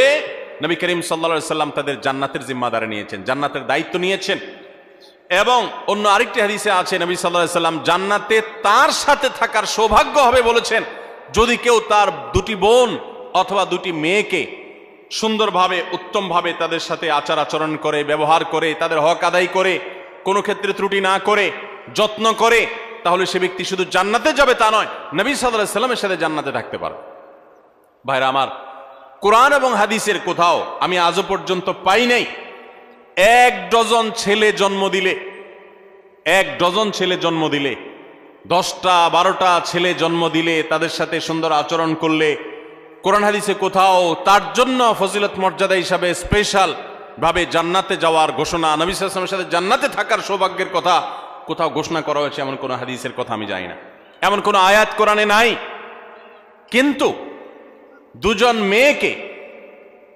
নবী করিম সাল্লাল্লাহু আলাইহি সাল্লাম তাদের জান্নাতের জিম্মাদারি নিয়েছেন, জান্নাতের দায়িত্ব নিয়েছেন। এবং অন্য আরেকটি হাদিসে আছে নবী সাল্লাল্লাহু আলাইহি সাল্লাম জান্নাতে তার সাথে থাকার সৌভাগ্য হবে বলেছেন যদি কেউ তার 2টি বোন অথবা 2টি মেয়েকে সুন্দরভাবে, উত্তমভাবে তাদের সাথে আচার আচরণ করে, ব্যবহার করে, তাদের হক আদায় করে, কোনো ক্ষেত্রে ত্রুটি না করে, যত্ন করে, তাহলে সে ব্যক্তি শুধু জান্নাতে যাবে তা নয়, নবী সাল্লাল্লাহু আলাইহি সাল্লামের সাথে জান্নাতে থাকতে পারে। ভাইরা আমার, কোরআন এবং হাদিসের কোথাও আমি আজও পর্যন্ত পাই নাই 1 ডজন ছেলে জন্ম দিলে, 1 ডজন ছেলে জন্ম দিলে, 10টা 12টা ছেলে জন্ম দিলে, তাদের সাথে সুন্দর আচরণ করলে, কোরআন হাদিসে কোথাও তার জন্য ফজিলত মর্যাদা হিসাবে স্পেশাল ভাবে জান্নাতে যাওয়ার ঘোষণা, নবী সাল্লাল্লাহু আলাইহি ওয়াসাল্লামের সাথে জান্নাতে থাকার সৌভাগ্যের কথা কোথাও ঘোষণা করা হয়েছে এমন কোন হাদিসের কথা আমি জানি না, এমন কোন আয়াত কোরআনে নাই। কিন্তু 2জন মেয়েকে,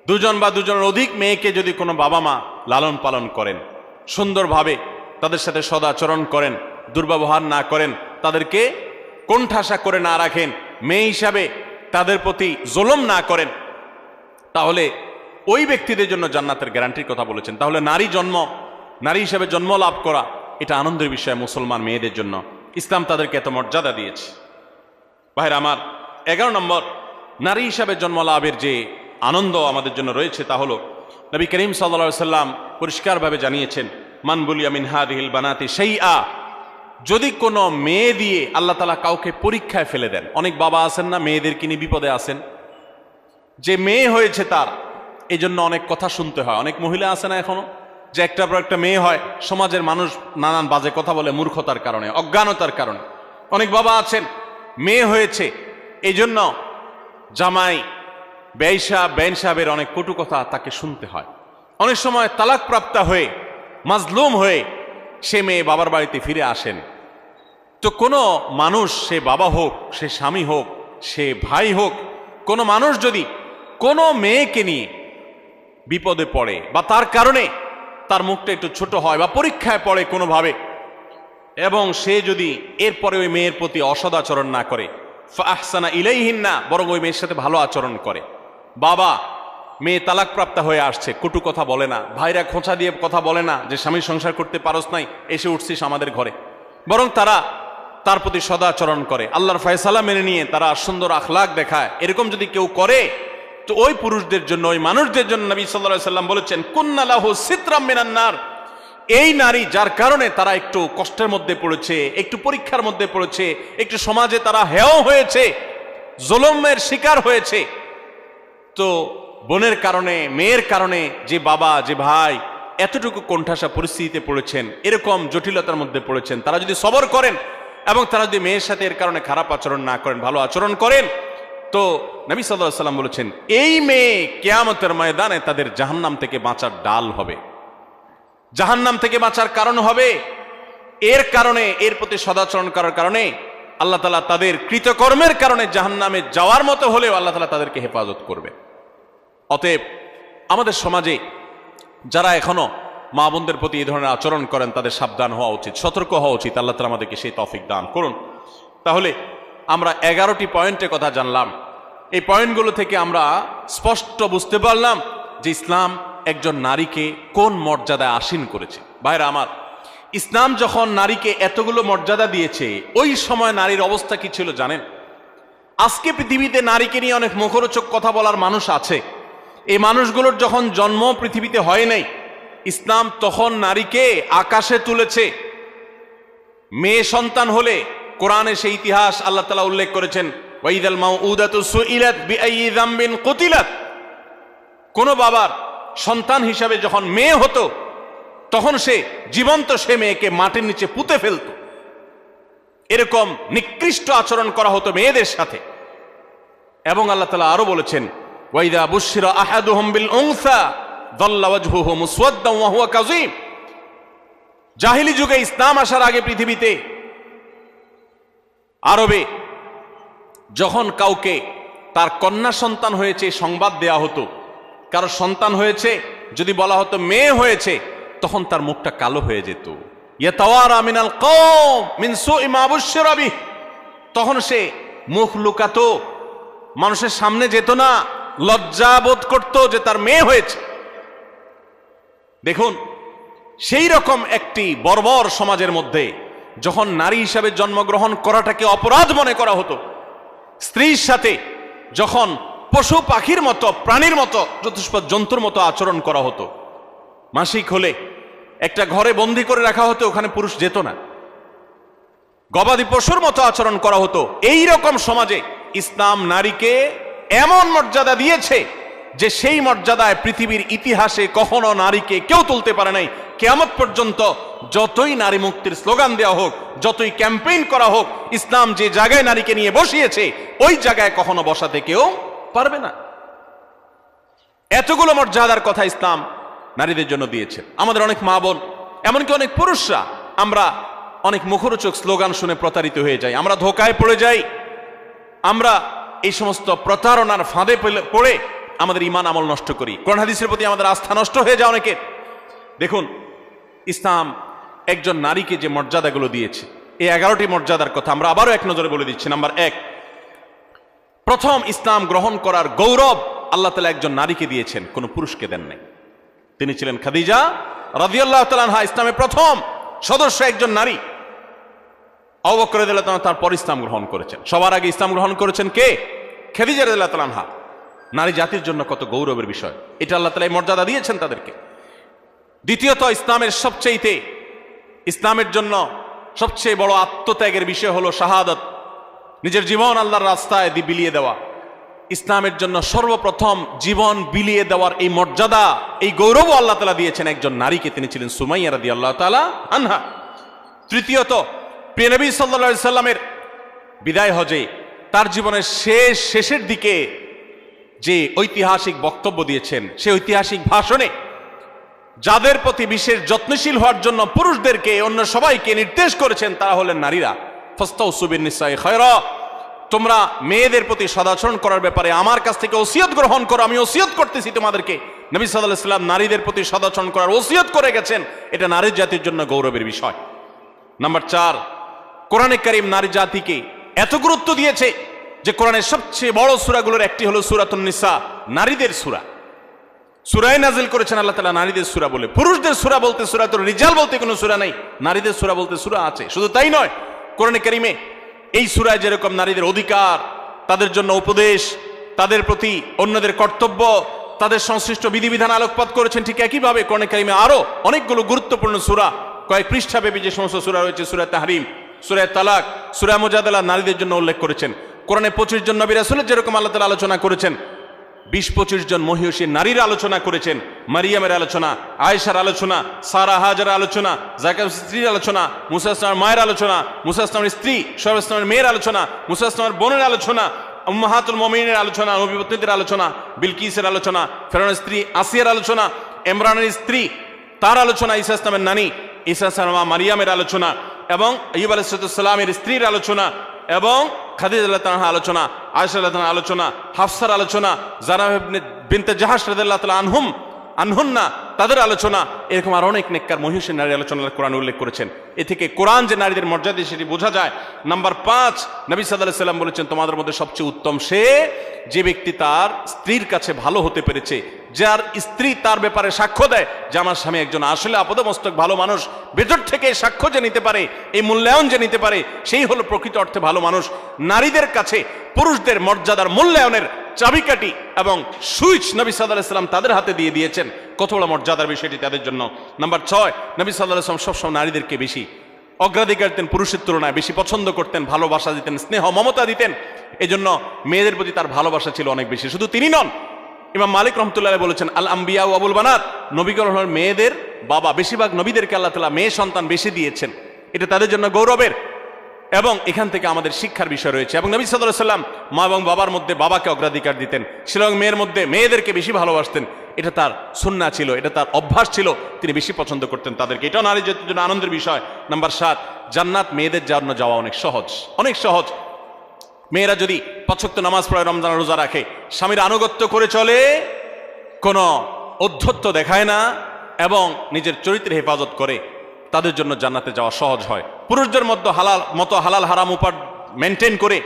2জন বা 2জনের অধিক মেয়েকে যদি কোনো বাবা মা লালন পালন করেন, সুন্দরভাবে তাদের সাথে সদাচরণ করেন, দুর্ব্যবহার না করেন, তাদেরকে কোণঠাসা করে না রাখেন, মেয়ে হিসাবে তাদের প্রতি জুলুম না করেন, তাহলে ওই ব্যক্তিদের জন্য জান্নাতের গ্যারান্টির কথা বলেছেন। তাহলে নারী হিসাবে জন্ম লাভ করা এটা আনন্দের বিষয় মুসলমান মেয়েদের জন্য। ইসলাম তাদেরকে এত মর্যাদা দিয়েছে। ভাইরা আমার, 11 নম্বর নারী হিসাবে জন্ম লাভের যে আনন্দ আমাদের জন্য রয়েছে তা হলো নবী করিম সাল্লাল্লাহু আলাইহি সাল্লাম পরিষ্কারভাবে জানিয়েছেন, মান বুলিয়া মিন হাদিহিল বানাতি শাইআ, যদি কোনো মেয়ে দিয়ে আল্লাহ তাআলা কাউকে পরীক্ষায় ফেলে দেন। অনেক বাবা আছেন না, মেয়েদেরকে নিয়ে বিপদে আছেন, যে মেয়ে হয়েছে তার এই জন্য অনেক কথা শুনতে হয়। অনেক মহিলা আছে না এখনো, যে একটার পর একটা মেয়ে হয়, সমাজের মানুষ নানান বাজে কথা বলে মূর্খতার কারণে, অজ্ঞানতার কারণে। অনেক বাবা আছেন মেয়ে হয়েছে এই জন্য জামাই বেন সাহেবের অনেক কটু কথা তাকে শুনতে হয়। অনেক সময় তালাক প্রাপ্ত হয়ে মাজলুম হয়ে সে মেয়ে বাবার বাড়িতে ফিরে আসেন। তো কোনো মানুষ, সে বাবা হোক, সে স্বামী হোক, সে ভাই হোক, কোনো মানুষ যদি কোনো মেয়েকে নিয়ে বিপদে পড়ে বা তার কারণে তার মুখটা একটু ছোট হয় বা পরীক্ষায় পড়ে কোনোভাবে, এবং সে যদি এরপরে ওই মেয়ের প্রতি অসদাচরণ না করে, ফাহসানা ইলাইহিন্না, বরং ওই মেয়ের সাথে ভালো আচরণ করে। বাবা, মেয়ে তালাকপ্রাপ্ত হয়ে আসছে, কটু কথা বলে না, ভাইরা খোঁচা দিয়ে কথা বলে না যে স্বামী সংসার করতে পারস নাই, এসে উঠছিস আমাদের ঘরে, বরং তারা তার প্রতি সদাচরণ করে, আল্লাহর ফয়সালা মেনে নিয়ে তারা সুন্দর আখলাক দেখায়। এরকম যদি কেউ করে তো ওই পুরুষদের জন্য, ওই মানুষদের জন্য নবী সাল্লাল্লাহু আলাইহি সাল্লাম বলেছেন, কুন্না লাহু সিতরাম মিনান নার, এই নারী যার কারণে তারা একটু কষ্টের মধ্যে পড়েছে, একটু পরীক্ষার মধ্যে পড়েছে, একটু সমাজে তারা হেয় হয়েছে, জুলুমের শিকার হয়েছে, তো বোনের কারণে, মেয়ের কারণে যে বাবা, যে ভাই এতটুকু কোণঠাসা পরিস্থিতিতে পড়েছেন, এরকম জটিলতার মধ্যে পড়েছেন, তারা যদি সবর করেন এবং তারা যদি মেয়ের সাথে এর কারণে খারাপ আচরণ না করেন, ভালো আচরণ করেন, তো নবী সাল্লাল্লাহু আলাইহি সাল্লাম বলেছেন এই মেয়ে কিয়ামতের ময়দানে তাদের জাহান্নাম থেকে বাঁচার ডাল হবে, জাহান্নাম থেকে বাঁচার কারণ হবে। এর কারণে, এর প্রতি সদাচরণ করার কারণে আল্লাহ তাআলা তাদের কৃতকর্মের কারণে জাহান্নামে যাওয়ার মতো হলেও আল্লাহ তাআলা তাদেরকে হেফাজত করবে। অতএব আমাদের সমাজে যারা এখনো মা বোনদের প্রতি এই ধরনের আচরণ করেন তাদের সাবধান হওয়া উচিত, সতর্ক হওয়া উচিত। আল্লাহ তাআলা আমাদেরকে সেই তৌফিক দান করুন। তাহলে আমরা 11টি পয়েন্টের কথা জানলাম। এই পয়েন্টগুলো থেকে আমরা স্পষ্ট বুঝতে পারলাম যে ইসলাম একজন নারীকে কোন মর্যাদায় আসীন করেছে। ভাইরা আমার, ইসলাম যখন নারীকে এতগুলো মর্যাদা দিয়েছে, ওই সময় নারীর অবস্থা কি ছিল জানেন? আজকে পৃথিবীতে নারীকে নিয়ে অনেক মুখরোচক কথা বলার মানুষ আছে। এই মানুষগুলোর যখন জন্ম পৃথিবীতে হয় নাই, ইসলাম তখন নারীকে আকাশে তুলেছে। মেয়ে সন্তান হলে কোরআনে সেই ইতিহাস আল্লাহ তাআলা উল্লেখ করেছেন, ওয়াইদাল মাউউদাতু সুইলাত বিআইয়ি যামবিন কুতিলাত। কোন বাবার সন্তান হিসাবে যখন মেয়ে হতো, তখন সে জীবন্ত সে মেয়েকে মাটির নিচে পুঁতে ফেলত। এরকম নিকৃষ্ট আচরণ করা হতো মেয়েদের সাথে। এবং আল্লাহ তাআলা আরো বলেছেন, ওয়াইদা বুশিরা আহাদুহুম বিল উনসা যাল্লা ওয়াজহুহু মুসওয়াদ্দান ওয়া হুয়া কাযীম। জাহিলি যুগে, ইসলাম আসার আগে পৃথিবীতে, আরবে যখন কাউকে তার কন্যা সন্তান হয়েছে সংবাদ দেয়া হতো, কারো সন্তান হয়েছে যদি বলা হতো মেয়ে হয়েছে, তখন তার মুখটা কালো হয়ে যেত। ইয়াতাওয়ারা মিনাল কওম মিন সুই মা বুশিরা বিহি, তখন সে মুখ লুকাতো, মানুষের সামনে যেত না, লজ্জা বোধ করত যে তার মেয়ে হয়েছে। দেখুন, সেই রকম একটি বর্বর সমাজের মধ্যে যখন নারী হিসাবে জন্মগ্রহণ করাটাকে অপরাধ মনে করা হতো, স্ত্রীর সাথে যখন পশু পাখির মতো, প্রাণীর মতো, চতুষ্পদ জন্তুর মতো আচরণ করা হতো, মাসিক হলে একটা ঘরে বন্দি করে রাখা হতো, ওখানে পুরুষ যেত না, গবাদি পশুর মতো আচরণ করা হতো, এই রকম সমাজে ইসলাম নারীকে এমন মর্যাদা দিয়েছে যে সেই মর্যাদায় পৃথিবীর ইতিহাসে কখনো নারীকে কেউ তুলতে পারে নাই। কিয়ামত পর্যন্ত যতই নারী মুক্তির স্লোগান দেওয়া হোক, যতই ক্যাম্পেইন করা হোক, ইসলাম যে জায়গায় নারীকে নিয়ে বসিয়েছে ওই জায়গায় কখনো বসাতে কেউ পারবে না। এতগুলো মর্যাদার কথা ইসলাম নারীদের জন্য দিয়েছে। আমাদের অনেক মা বোন, এমনকি অনেক পুরুষরা, আমরা অনেক মুখরোচক স্লোগান শুনে প্রতারিত হয়ে যাই, আমরা ধোকায় পড়ে যাই, আমরা এই সমস্ত প্রতারণার ফাঁদে পড়ে আমাদের ঈমান আমল নষ্ট করি, কোরআন হাদিসের প্রতি আমাদের আস্থা নষ্ট হয়ে যায় অনেকের। দেখুন, ইসলাম একজন নারীকে যে মর্যাদাগুলো দিয়েছে, এই 11টি মর্যাদার কথা আমরা আবারও এক নজরে বলে দিচ্ছি। নাম্বার 1, প্রথম ইসলাম গ্রহণ করার গৌরব আল্লাহ তাআলা একজন নারীকে দিয়েছেন, কোন পুরুষকে দেন নাই। তিনি ছিলেন খাদিজা রাদিয়াল্লাহু তাআলা আনহা, ইসলামের প্রথম সদস্য একজন নারী। আবু বকর রাদিয়াল্লাহু তাআলা তারপর ইসলাম গ্রহণ করেছেন। সবার আগে ইসলাম গ্রহণ করেছেন কে? খাদিজা রাদিয়াল্লাহু তাআলা আনহা। নারী জাতির জন্য কত গৌরবের বিষয়, এটা আল্লাহ তাআলা এই মর্যাদা দিয়েছেন তাদেরকে। দ্বিতীয়ত, ইসলামের জন্য সবচেয়ে বড় আত্মত্যাগের বিষয় হলো শাহাদাত, নিজের জীবন আল্লাহর রাস্তায় বিলিয়ে দেওয়া। ইসলামের জন্য সর্বপ্রথম জীবন বিলিয়ে দেওয়ার এই মর্যাদা, এই গৌরব আল্লাহ তাআলা দিয়েছেন একজন নারীকে, তিনি ছিলেন সুমাইয়া রাদিয়াল্লাহু তাআলা আনহা। তৃতীয়ত, প্রিয় নবী সাল্লাল্লাহু আলাইহি সাল্লামের বিদায় হজে তার জীবনের শেষের দিকে যে ঐতিহাসিক বক্তব্য দিয়েছেন, সেই ঐতিহাসিক ভাষণে যাদের প্রতি বিশেষ যত্নশীল হওয়ার জন্য পুরুষদেরকে অন্য সবাইকে নির্দেশ করেছেন তারা হলেন নারীরা। ফাস্তাউসু বিন-নিসাই খায়রা, তোমরা মেয়েদের প্রতি সদাচরণ করার ব্যাপারে আমার কাছ থেকে ওসিয়ত গ্রহণ করো, আমি ওসিয়ত করতেছি তোমাদেরকে। নবী সাল্লাল্লাহু আলাইহি সাল্লাম নারীদের প্রতি সদাচরণ করার ওসিয়ত করে গেছেন, এটা নারী জাতির জন্য গৌরবের বিষয়। নাম্বার 4, কোরআনে কারীম নারী জাতিকে এত গুরুত্ব দিয়েছে যে কোরআনের সবচেয়ে বড় সূরাগুলোর একটি হলো সূরাতুন নিসা, নারীদের সূরা। সূরায়ে নাজিল করেছেন আল্লাহ তাআলা নারীদের সূরা বলে। পুরুষদের সূরা বলতে সূরাতুর রিজাল বলতে কোনো সূরা নাই, নারীদের সূরা বলতে সূরা আছে। শুধু তাই নয়, কোরআনে কারীমে এই সূরায় যেরকম নারীদের অধিকার, তাদের জন্য উপদেশ, তাদের প্রতি অন্যদের কর্তব্য, তাদের সংশ্লিষ্ট বিধিবিধান আলোকপাত করেছেন, ঠিক একইভাবে কোরআনে কারীমে আরো অনেকগুলো গুরুত্বপূর্ণ সূরা, কয়েক পৃষ্ঠাব্যাপী যে সমস্ত সূরা রয়েছে, সূরা তাহরিম, সূরা তালাক, সূরা মুজাদালা নারীদের জন্য উল্লেখ করেছেন। কোরআনে 25 জন নবী রাসূলের যেরকম আল্লাহ তাআলা আলোচনা করেছেন, 20-25 জন মহিষী নারীর আলোচনা করেছেন। মারিয়ামের আলোচনা, আয়েশার আলোচনা, সারা হাজারের আলোচনা, যাকারিয়ার স্ত্রীর আলোচনা, মুসা ইসলামের মায়ের আলোচনা, মুসা ইসলামের স্ত্রী শুআয়ব ইসলামের মেয়ের আলোচনা, মুসা ইসলামের বোনের আলোচনা, উম্মাহাতুল মুমিনিনের আলোচনা, নবীপতিদের আলোচনা, বিলকিসের আলোচনা, ফেরাউনের স্ত্রী আসিয়ার আলোচনা, ইমরানের স্ত্রী তার আলোচনা, ঈসা ইসলামের নানী ঈসা ইসলামের মা মারিয়ামের আলোচনা, এবং আইয়ুব আলাইহিস সালামের স্ত্রীর আলোচনা, এবং খাদিজা রাদিয়াল্লাহু তাআলা আলোচনা, আয়েশা রাদিয়াল্লাহু তাআলা আলোচনা, হাফসার আলোচনা, যারাব বিনতে জাহাশ রাদিয়াল্লাহু তাআলা আনহুন্না তাদের আলোচনা, এরকম আর অনেক নেককার মহিষী নারীর আলোচনা কোরআন উল্লেখ করেছেন। এ থেকে কোরআন যে নারীদের মর্যাদা সেটি বোঝা যায়। নাম্বার 5, নবী সাল্লাল্লাহু আলাইহি সাল্লাম বলেছেন, তোমাদের মধ্যে সবচেয়ে উত্তম সে যে ব্যক্তি তার স্ত্রীর কাছে ভালো হতে পেরেছে, যার স্ত্রী তার ব্যাপারে সাক্ষ্য দেয় যে আমার স্বামী একজন আসলে আপাদমস্তক ভালো মানুষ, ভেতর থেকে সাক্ষ্য যে নিতে পারে, এই মূল্যায়ন যে নিতে পারে, সেই হলো প্রকৃত অর্থে ভালো মানুষ। নারীদের কাছে পুরুষদের মর্যাদার মূল্যায়নের চাবিকাঠি এবং সুইচ নবী সাল্লাল্লাহু আলাইহি সাল্লাম তাদের হাতে দিয়ে দিয়েছেন। কত বড় মর্যাদার বিষয়টি তাদের জন্য। নাম্বার 6, নবী সাল্লাল্লাহু আলাইহি সাল্লাম সবসময় নারীদেরকে বেশি অগ্রাধিকার দিতেন, পুরুষের তুলনায় বেশি পছন্দ করতেন, ভালোবাসা দিতেন, স্নেহ মমতা দিতেন। এজন্য মেয়েদের প্রতি তার ভালোবাসা ছিল অনেক বেশি। শুধু তিনি নন, ইমাম মালিক রাহমাতুল্লাহ আলাইহি বলেছেন, আল আম্বিয়া ওয়া আবুল বানাত, নবীগণ হলেন মেয়েদের বাবা। বেশিরভাগ নবীদেরকে আল্লাহ তাআলা মেয়ে সন্তান বেশি দিয়েছেন, এটা তাদের জন্য গৌরবের। এবং এখান থেকে আমাদের শিক্ষার বিষয় রয়েছে। এবং নবী সাল্লাল্লাহু আলাইহি সাল্লাম মা এবং বাবার মধ্যে বাবাকে অগ্রাধিকার দিতেন, এবং মেয়ের মধ্যে মেয়েদেরকে বেশি ভালোবাসতেন। এটা তার সুন্নাহ ছিল, এটা তার অভ্যাস ছিল, তিনি বেশি পছন্দ করতেন তাদেরকে। এটাও নারী জাতির জন্য আনন্দের বিষয়। নাম্বার 7, জান্নাত মেয়েদের জন্য যাওয়া অনেক সহজ, অনেক সহজ। মেয়েরা যদি 5 ওয়াক্ত নামাজ পড়ে, রমজান রোজা রাখে, স্বামীর আনুগত্য করে চলে, কোনো ঔদ্ধত্য দেখায় না এবং নিজের চরিত্রের হেফাজত করে, তাদের জন্য জান্নাতে যাওয়া সহজ হয়। পুরুষদের মধ্যে হালাল হারাম মেনটেন করে,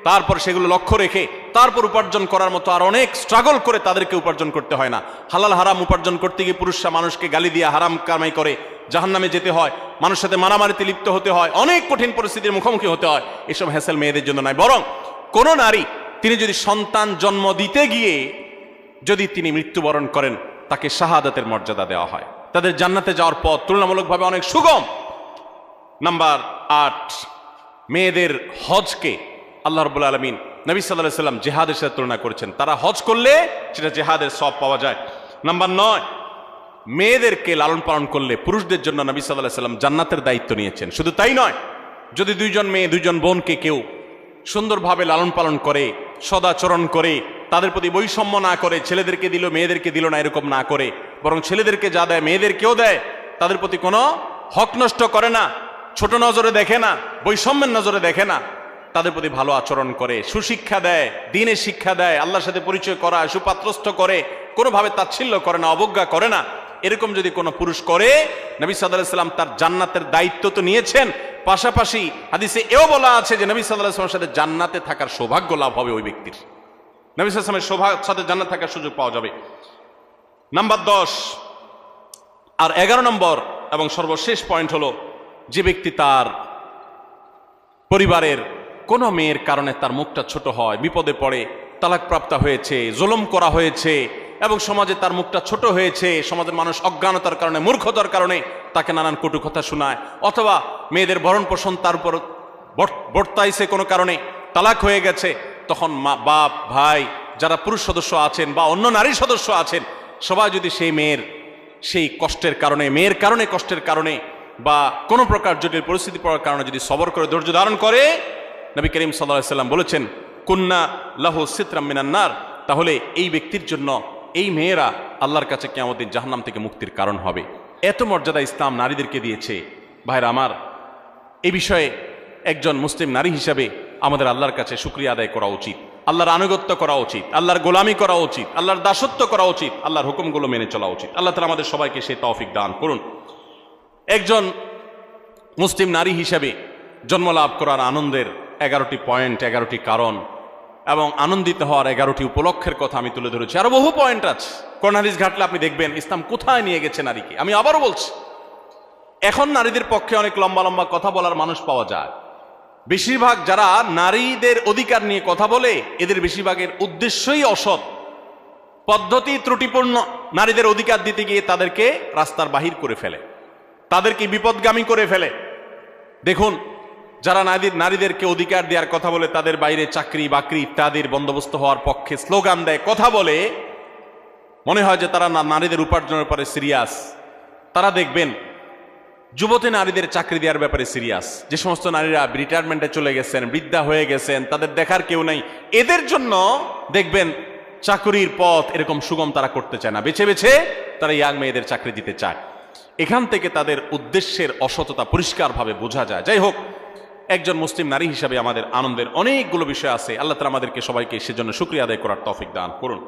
তারপর সেগুলো লক্ষ্য রেখে তারপর উপার্জন করার মতো আর অনেক স্ট্রাগল করে তাদেরকে উপার্জন করতে হয় না। হালাল হারাম উপার্জন করতে গিয়ে পুরুষরা মানুষকে গালি দিয়ে হারাম কামাই করে জাহান্নামে যেতে হয়, মানুষের সাথে মারামারিতে লিপ্ত হতে হয়, অনেক কঠিন পরিস্থিতির মুখোমুখি হতে হয়। এসব হ্যাসেল মেয়েদের জন্য নয়। বরং কোন নারী তিনি যদি সন্তান জন্ম দিতে গিয়ে যদি তিনি মৃত্যুবরণ করেন, তাকে শাহাদাতের মর্যাদা দেওয়া হয়, তাদের জান্নাতে যাওয়ার পথ তুলনামূলকভাবে অনেক সুগম। নাম্বার 8, মেয়েদের হজকে আল্লাহ রাব্বুল আলামিন নবী সাল্লাল্লাহু আলাইহি সাল্লাম জিহাদের সাথে তুলনা করেছেন। তারা হজ করলে সেটা জিহাদের সওয়াব পাওয়া যায়। নাম্বার 9, মেয়েদেরকে লালন পালন করলে পুরুষদের জন্য নবী সাল্লাল্লাহু আলাইহি সাল্লাম জান্নাতের দায়িত্ব নিয়েছেন। শুধু তাই নয়, যদি 2 জন মেয়ে 2 জন বোনকে কেউ সুন্দরভাবে লালন পালন করে, সদাচরণ করে, তাদের প্রতি বৈষম্য না করে, ছেলেদেরকে দিল মেয়েদেরকে দিল না এরকম না করে, বরং ছেলেদেরকে যা দেয় মেয়েদেরকেও দেয়, তাদের প্রতি কোনো হক নষ্ট করে না, ছোট নজরে দেখে না, বৈষম্যের নজরে দেখে না, তাদের প্রতি ভালো আচরণ করে, সুশিক্ষা দেয়, দ্বীনের শিক্ষা দেয়, আল্লাহর সাথে পরিচয় করায়, সুপাত্রস্থ করে, কোনোভাবে তাচ্ছিল্য করে না, অবজ্ঞা করে না, এরকম যদি কোনো পুরুষ করে, নবী সাল্লাল্লাহু আলাইহি ওয়াসাল্লাম তার জান্নাতের দায়িত্ব তো নিয়েছেন, পাশাপাশি হাদিসে এও বলা আছে যে নবী সাল্লাল্লাহু আলাইহি ওয়াসাল্লামের সাথে জান্নাতে থাকার সৌভাগ্য লাভ হবে ওই ব্যক্তির। নবী সাল্লাল্লাহু আলাইহি ওয়াসাল্লামের সাথে জান্নাত থাকার সুযোগ পাওয়া যাবে। নাম্বার 10 আর 11 নম্বর এবং সর্বশেষ পয়েন্ট হলো, যে ব্যক্তি তার পরিবারের কোনো মেয়ের কারণে তার মুখটা ছোট হয়, বিপদে পড়ে, তালাকপ্রাপ্ত হয়েছে, জুলুম করা হয়েছে এবং সমাজে তার মুখটা ছোট হয়েছে, সমাজের মানুষ অজ্ঞানতার কারণে, মূর্খতার কারণে তাকে নানান কটু কথা শোনায়, অথবা মেয়েদের ভরণ পোষণ তার উপর বর্তাইছে কোনো কারণে, তালাক হয়ে গেছে, তখন মা, বাপ, ভাই, যারা পুরুষ সদস্য আছেন বা অন্য নারী সদস্য আছেন, সবাই যদি সেই মেয়ের সেই কষ্টের কারণে, মেয়ের কারণে, কষ্টের কারণে বা কোনো প্রকার জটিল পরিস্থিতি পড়ার কারণে যদি সবর করে ধৈর্য ধারণ করে, নবী করিম সাল্লাল্লাহু আলাইহি ওয়াসাল্লাম বলেছেন কুন্না লাহু সিতরাম মিনান নার, তাহলে এই ব্যক্তির জন্য এই মেয়েরা আল্লাহর কাছে কিয়ামতের দিন জাহান্নাম থেকে মুক্তির কারণ হবে। এত মর্যাদা ইসলাম নারীদেরকে দিয়েছে। ভাইরা আমার, এই বিষয়ে একজন মুসলিম নারী হিসাবে আমাদের আল্লাহর কাছে শুকরিয়া আদায় করা উচিত, আল্লাহর আনুগত্য করা উচিত, আল্লাহর গোলামি করা উচিত, আল্লাহর দাসত্ব করা উচিত, আল্লাহর হুকুমগুলো মেনে চলা উচিত। আল্লাহ তাআলা আমাদের সবাইকে সেই তৌফিক দান করুন। একজন মুসলিম নারী হিসাবে জন্ম লাভ করার আনন্দের 11টি পয়েন্ট, 11টি কারণ এবং আনন্দিত হওয়ার 11টি উপলক্ষের কথা আমি তুলে ধরেছি। আরো বহু পয়েন্ট আছে, কোরআন হাদিস ঘাটলে আপনি দেখবেন ইসলাম কোথায় নিয়ে গেছে নারীকে। আমি আবারও বলছি, এখন নারীদের পক্ষে অনেক লম্বা লম্বা কথা বলার মানুষ পাওয়া যায়। বেশিরভাগ যারা নারীদের অধিকার নিয়ে কথা বলে, এদের বেশিরভাগের উদ্দেশ্যই অসৎ, পদ্ধতি ত্রুটিপূর্ণ। নারীদের অধিকার দিতে গিয়ে তাদেরকে রাস্তার বাহির করে ফেলে, তাদেরকে বিপদগামী করে ফেলে। দেখুন, যারা নারীদেরকে অধিকার দেওয়ার কথা বলে, তাদের বাইরে চাকরি বাকরি ইত্যাদির বন্দোবস্ত হওয়ার পক্ষে স্লোগান দেয়, কথা বলে, মনে হয় যে তারা নারীদের উপার্জনের পরে সিরিয়াস। তারা দেখবেন যুবতী নারীদের চাকরি দেওয়ার ব্যাপারে সিরিয়াস। যে সমস্ত নারীরা রিটায়ারমেন্টে চলে গেছেন, বৃদ্ধা হয়ে গেছেন, তাদের দেখার কেউ নাই, এদের জন্য দেখবেন চাকরির পথ এরকম সুগম তারা করতে চায় না, বেছে বেছে তারা ইয়াং মেয়েদের চাকরি দিতে চায়। এখান থেকে তাদের উদ্দেশ্যের অসততা পরিষ্কারভাবে বোঝা যায়। যাই হোক, একজন মুসলিম নারী হিসাবে আমাদের আনন্দের অনেকগুলো বিষয় আছে। আল্লাহ তাআলা আমাদেরকে সবাইকে সেজন্য শুকরিয়া আদায় করার তৌফিক দান করুন।